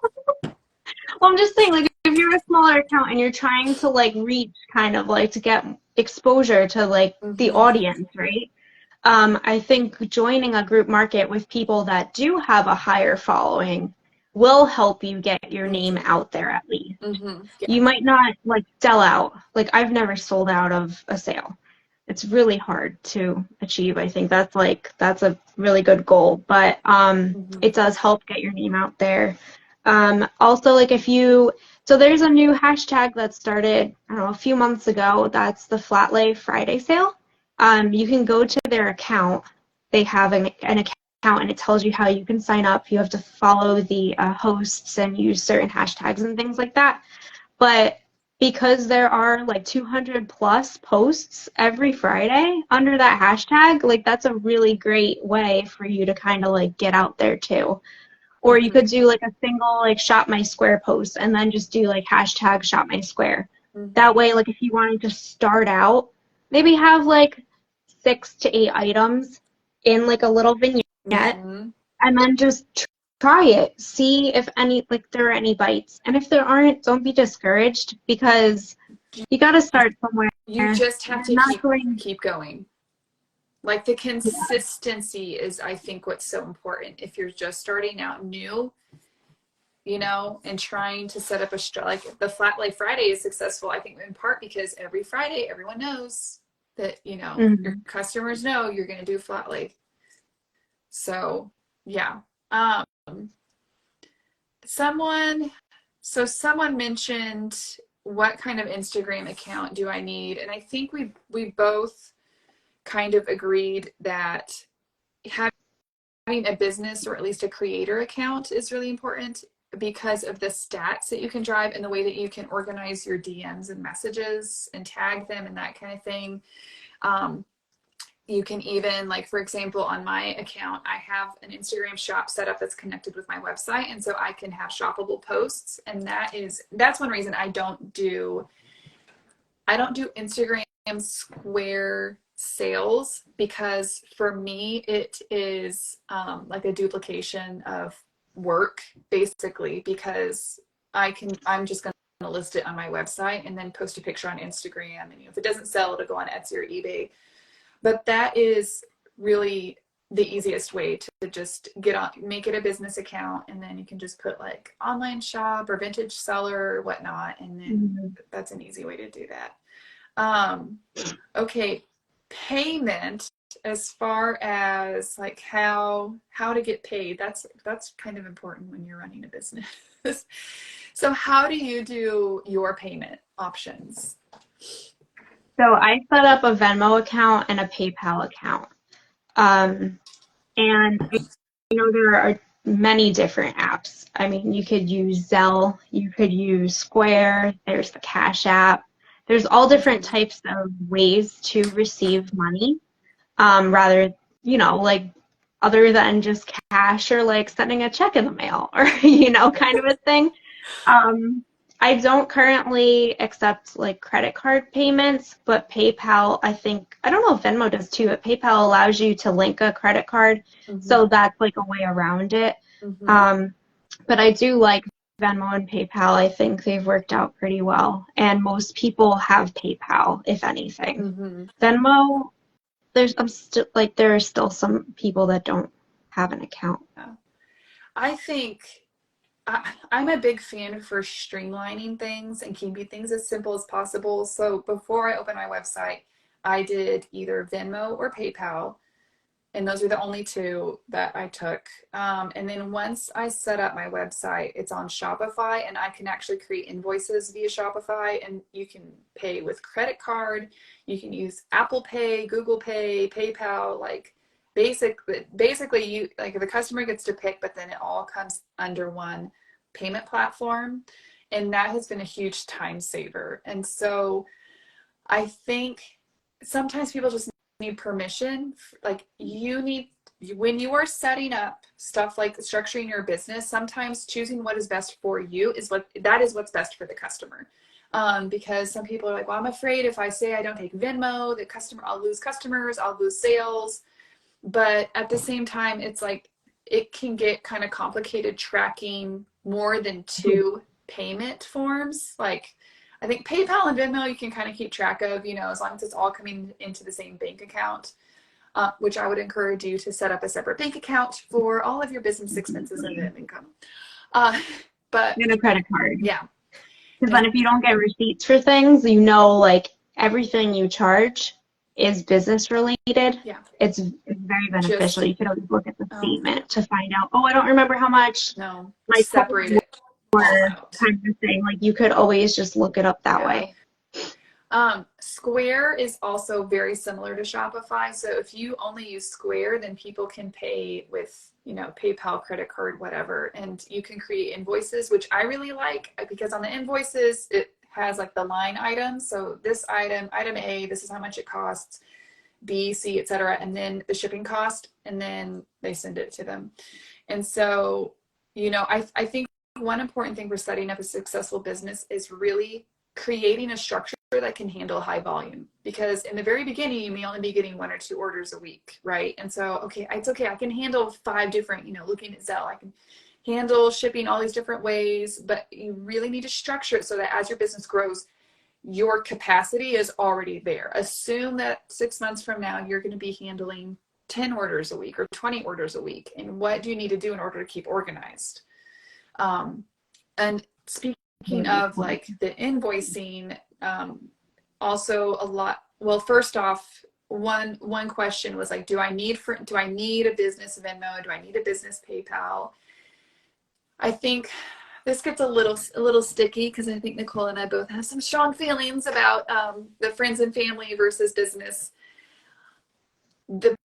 I'm just saying, like, if you're a smaller account and you're trying to like reach kind of like to get exposure to like the audience, right? I think joining a group market with people that do have a higher following will help you get your name out there at least. Yeah. You might not like sell out. Like I've never sold out of a sale. It's really hard to achieve. I think that's a really good goal, but it does help get your name out there. Also, like so there's a new hashtag that started, I don't know, a few months ago. That's the Flat Lay Friday sale. You can go to their account. They have an account, and it tells you how you can sign up. You have to follow the hosts and use certain hashtags and things like that. But because there are like 200 plus posts every Friday under that hashtag, like that's a really great way for you to kind of like get out there too. Or you could do like a single like shop my square post and then just do like hashtag shop my square. That way, like if you wanted to start out, maybe have like 6 to 8 items in like a little vignette and then just try it. See if there are any bites. And if there aren't, don't be discouraged because you got to start somewhere. You just have to keep going. Like the consistency is, I think, what's so important. If you're just starting out new, and trying to set up like the Flat Lay Friday is successful, I think, in part because every Friday, everyone knows that, your customers know you're going to do Flat Lay. So, yeah. Someone mentioned what kind of Instagram account do I need? And I think we both kind of agreed that having a business or at least a creator account is really important because of the stats that you can drive and the way that you can organize your DMs and messages and tag them and that kind of thing. You can even, like, for example, on my account, I have an Instagram shop set up that's connected with my website. And so I can have shoppable posts. And that's one reason I don't do Instagram Square sales, because for me, it is like a duplication of work basically, because I'm just going to list it on my website and then post a picture on Instagram. And if it doesn't sell, it'll go on Etsy or eBay. But that is really the easiest way to just make it a business account, and then you can just put like online shop or vintage seller or whatnot, and then that's an easy way to do that. Okay, payment, as far as like how to get paid, that's kind of important when you're running a business. So how do you do your payment options? So I set up a Venmo account and a PayPal account. And, there are many different apps. I mean, you could use Zelle, you could use Square, there's the Cash App. There's all different types of ways to receive money, rather, like other than just cash or like sending a check in the mail or, kind of a thing. I don't currently accept like credit card payments, but PayPal, I don't know if Venmo does too, but PayPal allows you to link a credit card. So that's like a way around it. But I do like Venmo and PayPal. I think they've worked out pretty well. And most people have PayPal, if anything. Mm-hmm. Venmo, there are still some people that don't have an account. Yeah. I think I'm a big fan for streamlining things and keeping things as simple as possible. So before I opened my website, I did either Venmo or PayPal. And those are the only two that I took. And then once I set up my website, it's on Shopify, and I can actually create invoices via Shopify, and you can pay with credit card. You can use Apple Pay, Google Pay, PayPal, like basically you like the customer gets to pick, but then it all comes under one payment platform. And that has been a huge time saver. And so I think sometimes people just need permission. Like you need, when you are setting up stuff like structuring your business, sometimes choosing what is best for you is what's best for the customer. Because some people are like, well, I'm afraid if I say I don't take Venmo, I'll lose customers, I'll lose sales. But at the same time, it's like it can get kind of complicated tracking more than two payment forms. Like I think PayPal and Venmo you can kind of keep track of, as long as it's all coming into the same bank account, which I would encourage you to set up a separate bank account for all of your business expenses and income. But And a credit card. yeah. Because then if you don't get receipts for things, like everything you charge is business related. Yeah. It's very beneficial. You could always look at the statement to find out, I don't remember how much. No, My separate it all out. Kind of thing. Like you could always just look it up that way. Square is also very similar to Shopify. So if you only use Square, then people can pay with, PayPal, credit card, whatever. And you can create invoices, which I really like because on the invoices, it has like the line items. So this item A, this is how much it costs, B, C, etc. And then the shipping cost, and then they send it to them. And so, I think one important thing for setting up a successful business is really creating a structure that can handle high volume, because in the very beginning you may only be getting 1 or 2 orders a week, right? And so it's okay, I can handle 5 different, looking at Zelle, I can handle shipping all these different ways, but you really need to structure it so that as your business grows, your capacity is already there. Assume that 6 months from now you're going to be handling 10 orders a week or 20 orders a week, and what do you need to do in order to keep organized? And speaking of like the invoicing, also a lot, well, first off, one question was like, do I need a business Venmo? Do I need a business PayPal? I think this gets a little sticky because I think Nicole and I both have some strong feelings about the friends and family versus business. The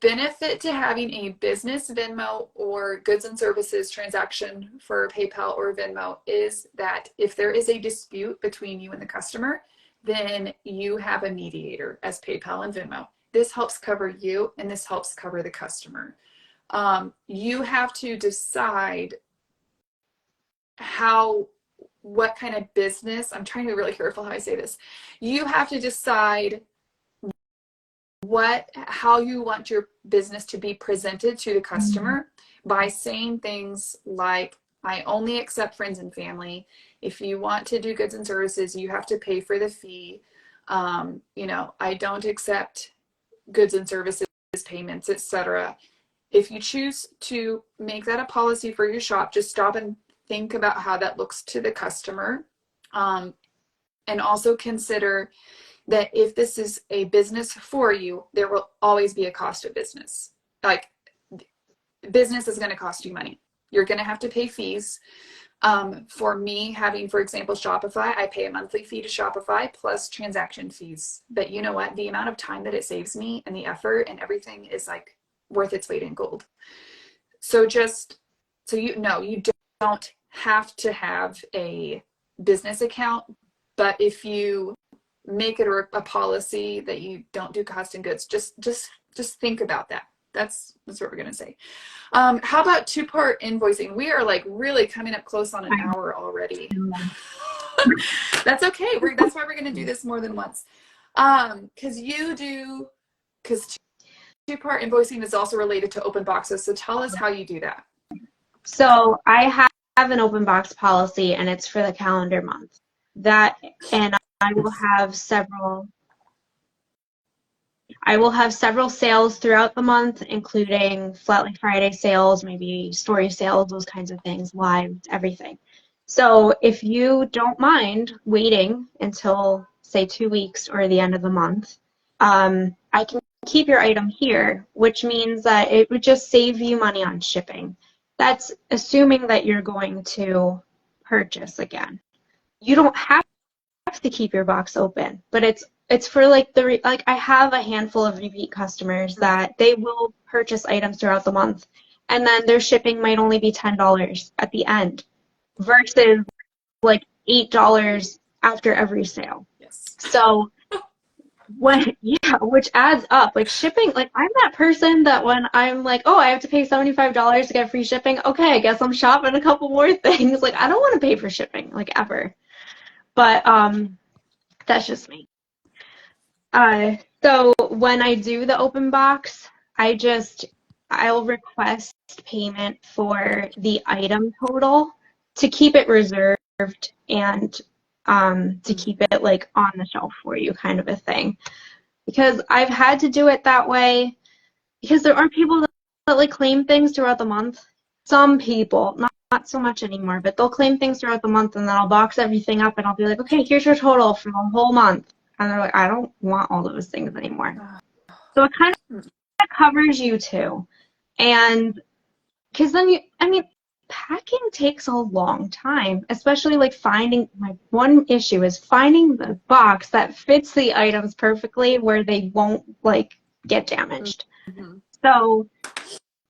benefit to having a business Venmo or goods and services transaction for PayPal or Venmo is that if there is a dispute between you and the customer, then you have a mediator as PayPal and Venmo. This helps cover you and this helps cover the customer. You have to decide what kind of business, I'm trying to be really careful how I say this. You have to decide how you want your business to be presented to the customer by saying things like, I only accept friends and family. If you want to do goods and services, you have to pay for the fee. I don't accept goods and services payments, etc. If you choose to make that a policy for your shop, just stop and think about how that looks to the customer. And also consider that if this is a business for you, there will always be a cost of business. Like business is going to cost you money. You're going to have to pay fees. For me, having, for example, Shopify, I pay a monthly fee to Shopify plus transaction fees. But you know what? The amount of time that it saves me and the effort and everything is like worth its weight in gold. So you don't have to have a business account, but if you make it a policy that you don't do cost and goods, just think about that. That's what we're going to say. How about 2-part invoicing? We are like really coming up close on an hour already. That's okay. That's why we're going to do this more than once. Because 2-part invoicing is also related to open boxes. So tell us how you do that. So I have an open box policy, and it's for the calendar month. And I will have several sales throughout the month, including Flatly Friday sales, maybe story sales, those kinds of things, live, everything. So if you don't mind waiting until, say, 2 weeks or the end of the month, I can keep your item here, which means that it would just save you money on shipping. That's assuming that you're going to purchase again. You don't have to keep your box open, but it's for like I have a handful of repeat customers that they will purchase items throughout the month, and then their shipping might only be $10 at the end versus like $8 after every sale. Yes. So which adds up. Like shipping, like I'm that person that when I'm like, oh, I have to pay $75 to get free shipping, okay, I guess I'm shopping a couple more things. Like I don't want to pay for shipping, like ever. But that's just me. So when I do the open box, I'll request payment for the item total to keep it reserved and to keep it like on the shelf for you, kind of a thing. Because I've had to do it that way because there are people that like claim things throughout the month. Some people, not so much anymore, but they'll claim things throughout the month, and then I'll box everything up and I'll be like, okay, here's your total for the whole month. And they're like, I don't want all those things anymore. So it kind of covers you too. And because then packing takes a long time, especially like my one issue is finding the box that fits the items perfectly where they won't like get damaged. Mm-hmm. So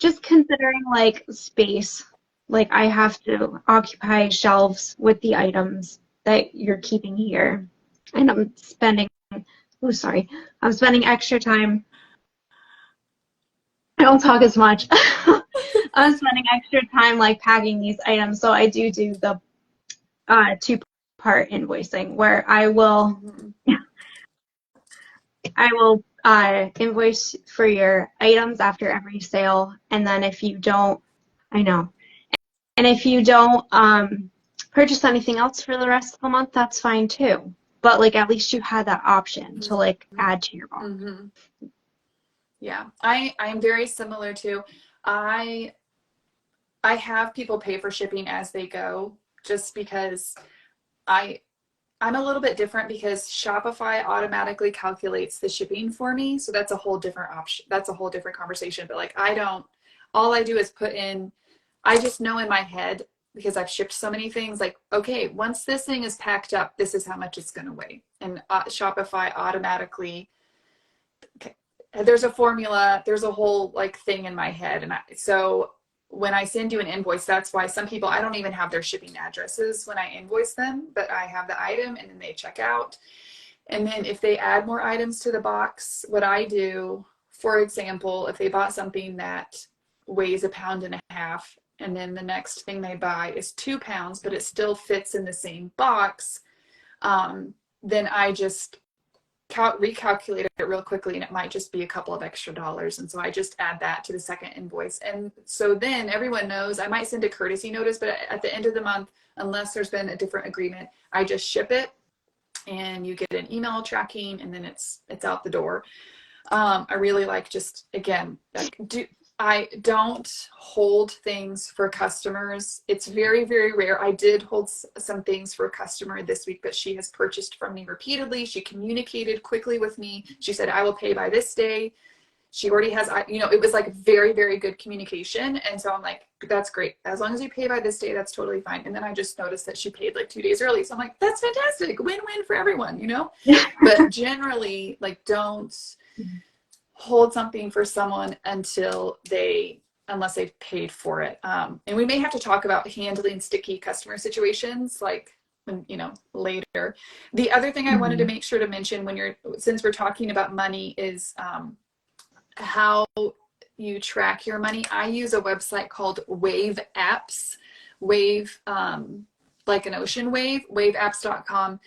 just considering like space, like I have to occupy shelves with the items that you're keeping here. And I'm spending extra time. I don't talk as much. I'm spending extra time like packing these items, so I do the two-part invoicing where I will invoice for your items after every sale, and then if you don't, and if you don't purchase anything else for the rest of the month, that's fine too. But like at least you had that option to like add to your box. Mm-hmm. Yeah, I am very similar to. I have people pay for shipping as they go, just because I'm a little bit different because Shopify automatically calculates the shipping for me. So that's a whole different option. That's a whole different conversation. But like all I do is I just know in my head, because I've shipped so many things, like, okay, once this thing is packed up, this is how much it's going to weigh. And Shopify automatically, okay, there's a formula, there's a whole like thing in my head. And so when I send you an invoice, that's why some people, I don't even have their shipping addresses when I invoice them, but I have the item and then they check out. And then if they add more items to the box, what I do, for example, if they bought something that weighs 1.5 pounds, and then the next thing they buy is 2 pounds, but it still fits in the same box, then I just recalculate it real quickly, and it might just be a couple of extra dollars. And so I just add that to the second invoice. And so then everyone knows. I might send a courtesy notice, but at the end of the month, unless there's been a different agreement, I just ship it and you get an email tracking, and then it's out the door. I really like, just again, I don't hold things for customers. It's very, very rare. I did hold some things for a customer this week, but she has purchased from me repeatedly. She communicated quickly with me. She said, I will pay by this day. She already has, it was like very, very good communication. And so I'm like, that's great. As long as you pay by this day, that's totally fine. And then I just noticed that she paid like 2 days early. So I'm like, that's fantastic. Win-win for everyone, But generally, like, don't hold something for someone unless they've paid for it. And we may have to talk about handling sticky customer situations, like, later. The other thing I wanted to make sure to mention since we're talking about money is how you track your money. I use a website called Wave Apps, like an ocean wave, waveapps.com.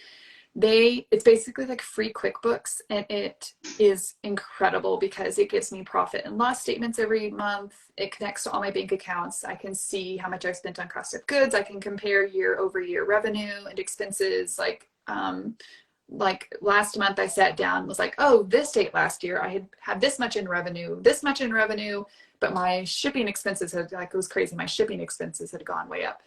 It's basically like free QuickBooks, and it is incredible because it gives me profit and loss statements every month. It connects to all my bank accounts. I can see how much I've spent on cost of goods. I can compare year over year revenue and expenses. Like last month I sat down and was like, oh, this date last year I had this much in revenue, but my shipping expenses had, like, it was crazy. My shipping expenses had gone way up.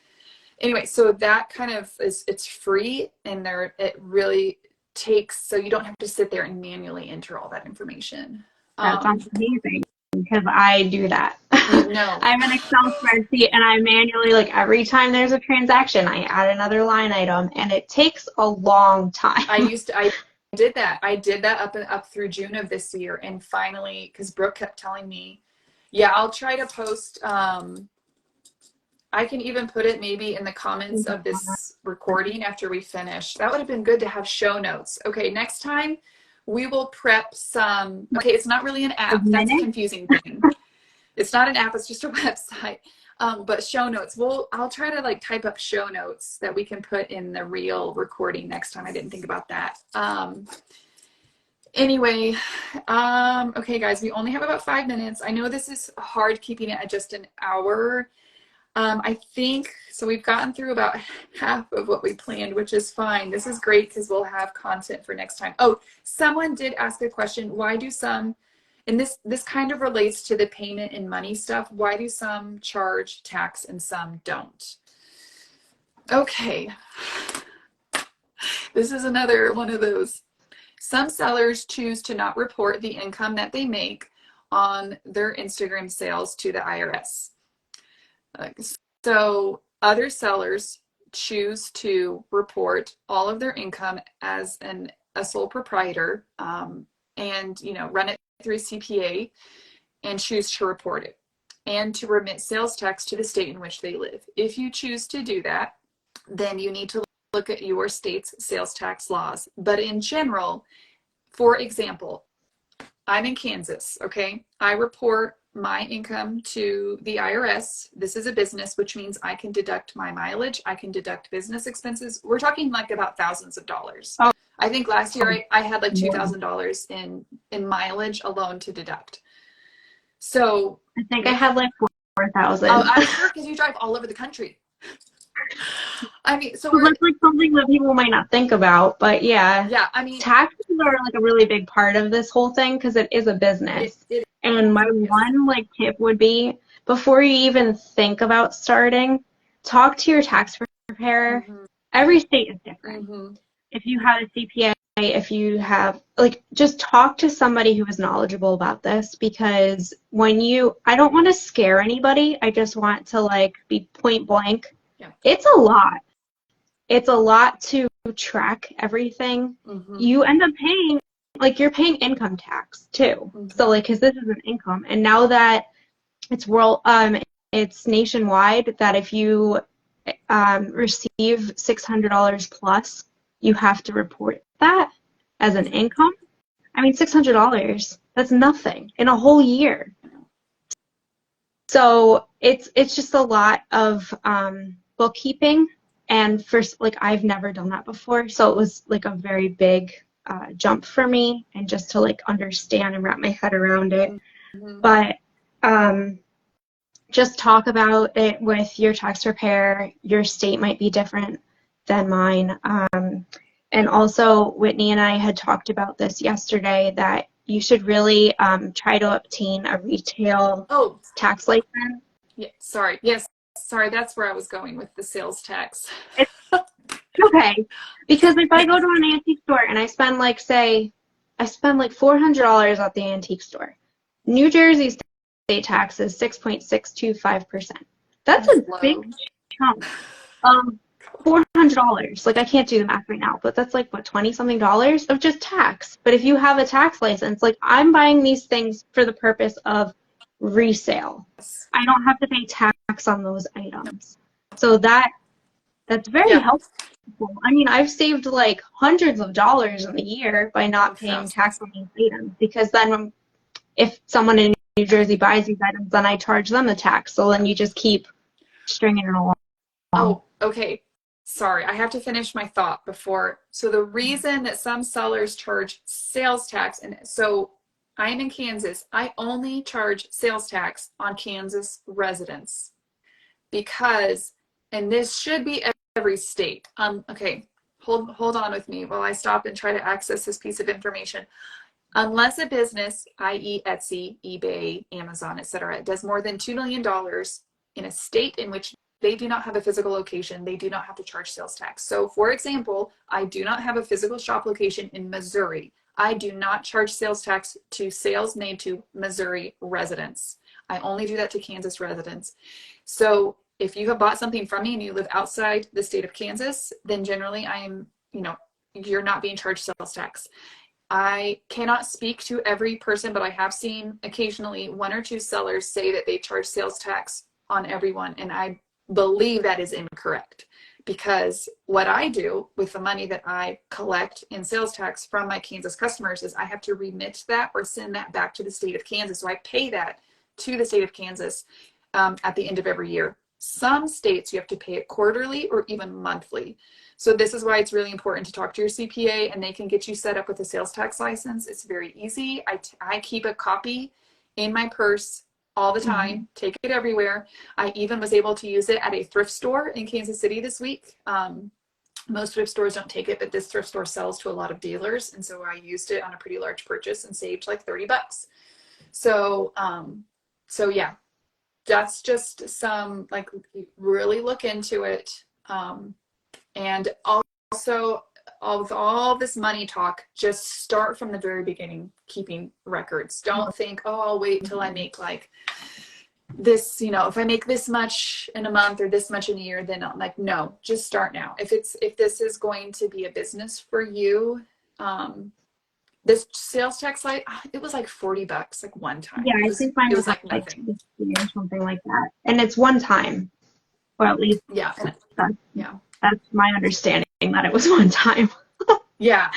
Anyway, so that kind of it's free, and it really takes, so you don't have to sit there and manually enter all that information. That sounds amazing, because I do that. No. I have an Excel spreadsheet, and I manually, like, every time there's a transaction, I add another line item, and it takes a long time. I did that. I did that up through June of this year, and finally, because Brooke kept telling me, yeah, I'll try to post, I can even put it maybe in the comments of this recording after we finish. That would have been good to have show notes. Okay, next time we will prep some, okay, it's not really an app. That's a confusing thing. It's not an app, it's just a website. But show notes, I'll try to like type up show notes that we can put in the real recording next time. I didn't think about that. Anyway, okay guys, we only have about 5 minutes. I know this is hard keeping it at just an hour. I think, so we've gotten through about half of what we planned, which is fine. This is great because we'll have content for next time. Oh, someone did ask a question. Why do some, and this kind of relates to the payment and money stuff. Why do some charge tax and some don't? Okay. This is another one of those. Some sellers choose to not report the income that they make on their Instagram sales to the IRS. So other sellers choose to report all of their income as a sole proprietor, and run it through a CPA and choose to report it and to remit sales tax to the state in which they live. If you choose to do that, then you need to look at your state's sales tax laws. But in general, for example, I'm in Kansas, okay? I report my income to the IRS. This is a business, which means I can deduct my mileage. I can deduct business expenses. We're talking like about thousands of dollars. Oh. I think last year I had like $2,000 in mileage alone to deduct. So I think I had like 4,000. I'm sure, because you drive all over the country. I mean, so that's like something that people might not think about, but yeah, I mean, taxes are like a really big part of this whole thing because it is a business. And my one like tip would be, before you even think about starting, talk to your tax preparer. Mm-hmm. Every state is different. Mm-hmm. If you have a CPA, if you have, like, just talk to somebody who is knowledgeable about this, because I don't want to scare anybody. I just want to like be point blank. Yeah. It's a lot. It's a lot to track everything. Mm-hmm. You end up paying, like, you're paying income tax too. Mm-hmm. So like, because this is an income, and now that it's nationwide, that if you receive $600 plus, you have to report that as an income. I mean, $600, that's nothing in a whole year. So it's just a lot of bookkeeping, and first, like, I've never done that before, so it was like a very big jump for me, and just to like understand and wrap my head around it. Mm-hmm. But just talk about it with your tax preparer. Your state might be different than mine. And also, Whitney and I had talked about this yesterday, that you should really try to obtain a retail tax license. Yeah, sorry. Yes, sorry. That's where I was going with the sales tax. It's okay. Because if I go to an antique store and I spend like $400 at the antique store, New Jersey's state tax is 6.625%. That's a big chunk. $400. Like, I can't do the math right now, but that's like, what, $20-something of just tax. But if you have a tax license, like, I'm buying these things for the purpose of resale. I don't have to pay tax on those items. So that's very helpful. I mean, I've saved like hundreds of dollars in the year by not paying tax on these items, because then if someone in New Jersey buys these items, then I charge them the tax. So then you just keep stringing it along. Oh, okay. sorry, I have to finish my thought before. So the reason that some sellers charge sales tax, and so I'm in Kansas, I only charge sales tax on Kansas residents because, and this should be every state. Okay, hold on with me while I stop and try to access this piece of information. Unless a business, i.e. Etsy, eBay, Amazon, etc., does more than $2 million in a state in which they do not have a physical location, they do not have to charge sales tax. So for example, I do not have a physical shop location in Missouri. I do not charge sales tax to sales made to Missouri residents. I only do that to Kansas residents. So if you have bought something from me and you live outside the state of Kansas, then generally you're not being charged sales tax. I cannot speak to every person, but I have seen occasionally one or two sellers say that they charge sales tax on everyone. And I believe that is incorrect, because what I do with the money that I collect in sales tax from my Kansas customers is I have to remit that or send that back to the state of Kansas. So I pay that to the state of Kansas at the end of every year. Some states you have to pay it quarterly or even monthly. So this is why it's really important to talk to your CPA, and they can get you set up with a sales tax license. It's very easy. I keep a copy in my purse all the time, take it everywhere. I even was able to use it at a thrift store in Kansas City this week. Most thrift stores don't take it, but this thrift store sells to a lot of dealers. And so I used it on a pretty large purchase and saved like $30. So yeah, that's just some, like, really look into it. And also, with all this money talk, just start from the very beginning, keeping records. Don't think, oh, I'll wait till I make like this, if I make this much in a month or this much in a year, then I'm like, no, just start now. If this is going to be a business for you, this sales tax site, it was like $40 like one time. Yeah, I think mine was like nothing. 60 or something like that. And it's one time, or at least that's my understanding, that it was one time. Yeah.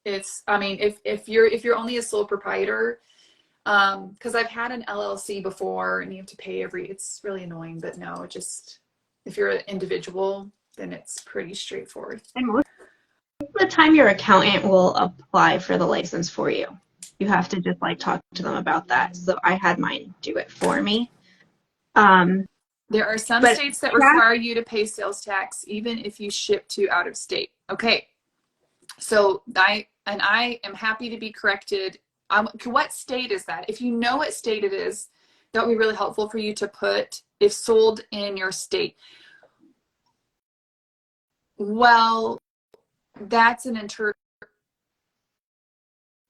It's, I mean, if you're only a sole proprietor, because I've had an LLC before and you have to pay it's really annoying, but no, just if you're an individual, then it's pretty straightforward. And most of the time your accountant will apply for the license for you. You have to just like talk to them about that. So I had mine do it for me. There are some states that require you to pay sales tax even if you ship to out of state. Okay. So I am happy to be corrected. What state is that? If you know what state it is, that would be really helpful for you to put if sold in your state. Well, that's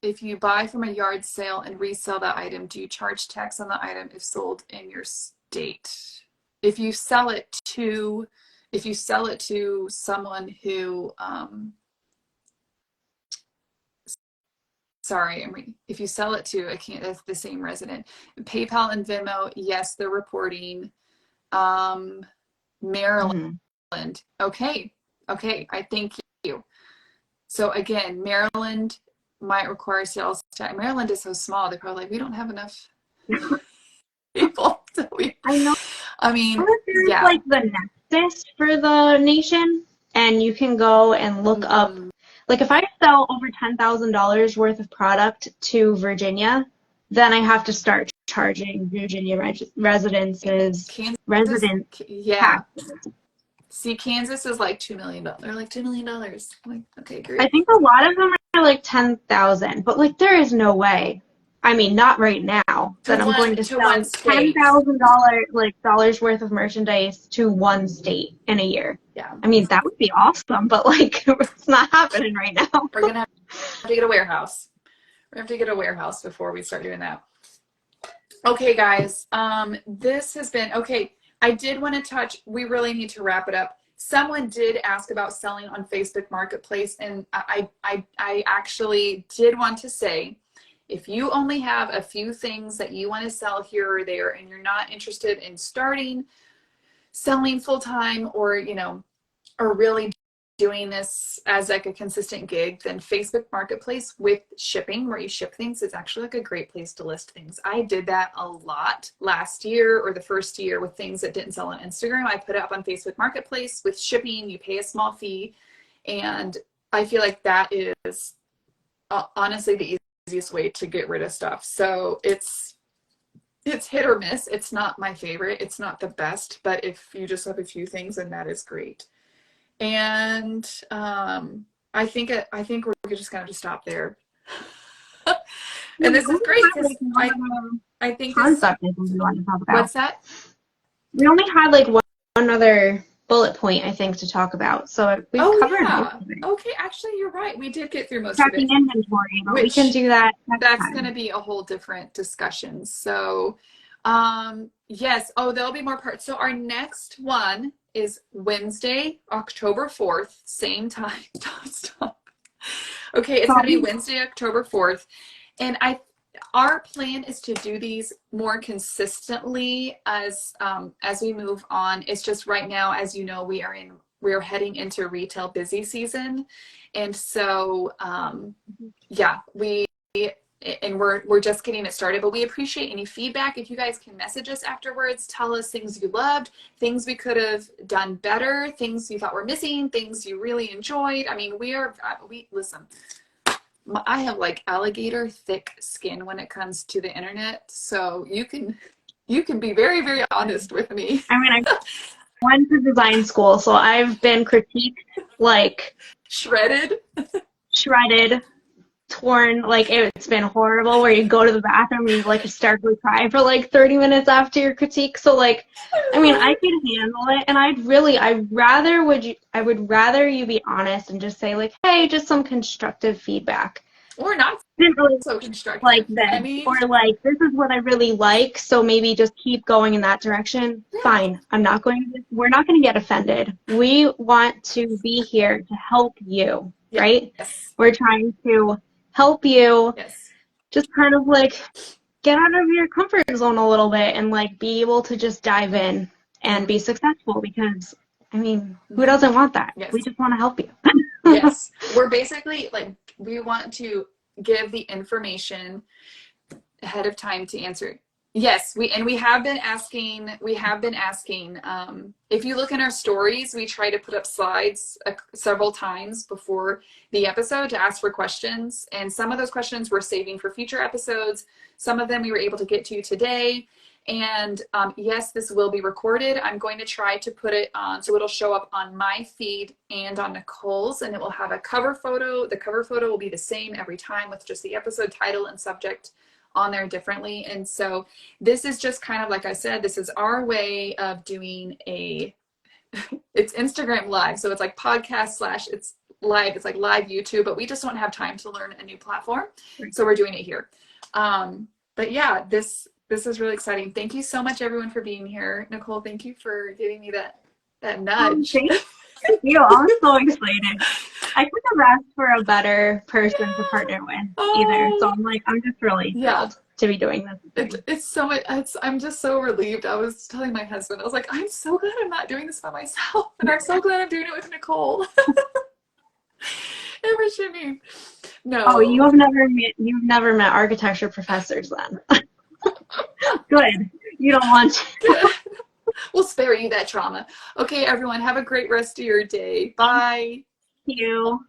if you buy from a yard sale and resell that item, do you charge tax on the item if sold in your state? If you sell it to someone who, if you sell it to the same resident, PayPal and Venmo, yes, they're reporting. Maryland. Okay, I thank you. So again, Maryland might require sales tax. Maryland is so small, they're probably like, we don't have enough people. I mean, there's like the nexus for the nation, and you can go and look up, like if I sell over $10,000 worth of product to Virginia, then I have to start charging Virginia residents taxes. See, Kansas is like $2 million. They're like $2 million. I'm like, okay, great. I think a lot of them are like 10,000, but like there is no way. I mean, not right now that I'm going to sell $10,000 dollars worth of merchandise to one state in a year. Yeah. I mean, that would be awesome, but like it's not happening right now. We're gonna have to get a warehouse. We have to get a warehouse before we start doing that. Okay, guys. This has been okay. I did want to touch. We really need to wrap it up. Someone did ask about selling on Facebook Marketplace, and I actually did want to say, if you only have a few things that you want to sell here or there, and you're not interested in selling full time, or or really doing this as like a consistent gig, then Facebook Marketplace with shipping, where you ship things, is actually like a great place to list things. I did that a lot last year, or the first year, with things that didn't sell on Instagram. I put it up on Facebook Marketplace with shipping. You pay a small fee, and I feel like that is honestly the easiest way to get rid of stuff. So it's hit or miss. It's not my favorite. It's not the best, but if you just have a few things, then that is great. And I think we're just gonna have to stop there. And this is great because I think concept I think we want to talk about. What's that? We only had like one other bullet point I think to talk about, so we've covered most of it. Okay, actually you're right. We did get through most Tracking of it. Inventory, but we can do that next That's time. going to be a whole different discussion. So yes, there'll be more parts. So our next one is Wednesday, October 4th, same time. Don't stop. Okay, it's going to be Wednesday, October 4th. And our plan is to do these more consistently as we move on. It's just right now, as you know, we're heading into retail busy season. And so we're just getting it started, but we appreciate any feedback. If you guys can message us afterwards, tell us things you loved, things we could have done better, things you thought were missing, things you really enjoyed. I mean, listen, I have like alligator thick skin when it comes to the internet, so you can be very, very honest with me. I mean, I went to design school, so I've been critiqued like shredded, torn, like it's been horrible, where you go to the bathroom and you like hysterically cry for like 30 minutes after your critique. So like, I mean, I could handle it, and I would rather you be honest and just say like, hey, just some constructive feedback. Or not really so constructive. Like that. Or like, this is what I really like, so maybe just keep going in that direction. Yeah. Fine. We're not going to get offended. We want to be here to help you, right? Yes. We're trying to help you just kind of like get out of your comfort zone a little bit and like be able to just dive in and be successful, because I mean, who doesn't want that? Yes. We just want to help you. Yes. We're basically like, we want to give the information ahead of time to answer. Yes, we have been asking, if you look in our stories, we try to put up slides several times before the episode to ask for questions. And some of those questions we're saving for future episodes. Some of them we were able to get to today. And yes, this will be recorded. I'm going to try to put it on, so it'll show up on my feed and on Nicole's, and it will have a cover photo. The cover photo will be the same every time, with just the episode title and subject on there differently. And so this is just kind of, like I said, this is our way of doing it's Instagram live. So it's like podcast / it's live. It's like live YouTube, but we just don't have time to learn a new platform. So we're doing it here. But yeah, this is really exciting. Thank you so much, everyone, for being here. Nicole, thank you for giving me that nudge. Thank you. I'm so excited. I couldn't have asked for a better person to partner with either. So I'm just really thrilled to be doing this. It's so much. I'm just so relieved. I was telling my husband, I was like, I'm so glad I'm not doing this by myself, and I'm so glad I'm doing it with Nicole. It was Jimmy. No. Oh, you've never met architecture professors then. Good. You don't want to. We'll spare you that trauma. Okay, everyone, have a great rest of your day. Bye. Thank you.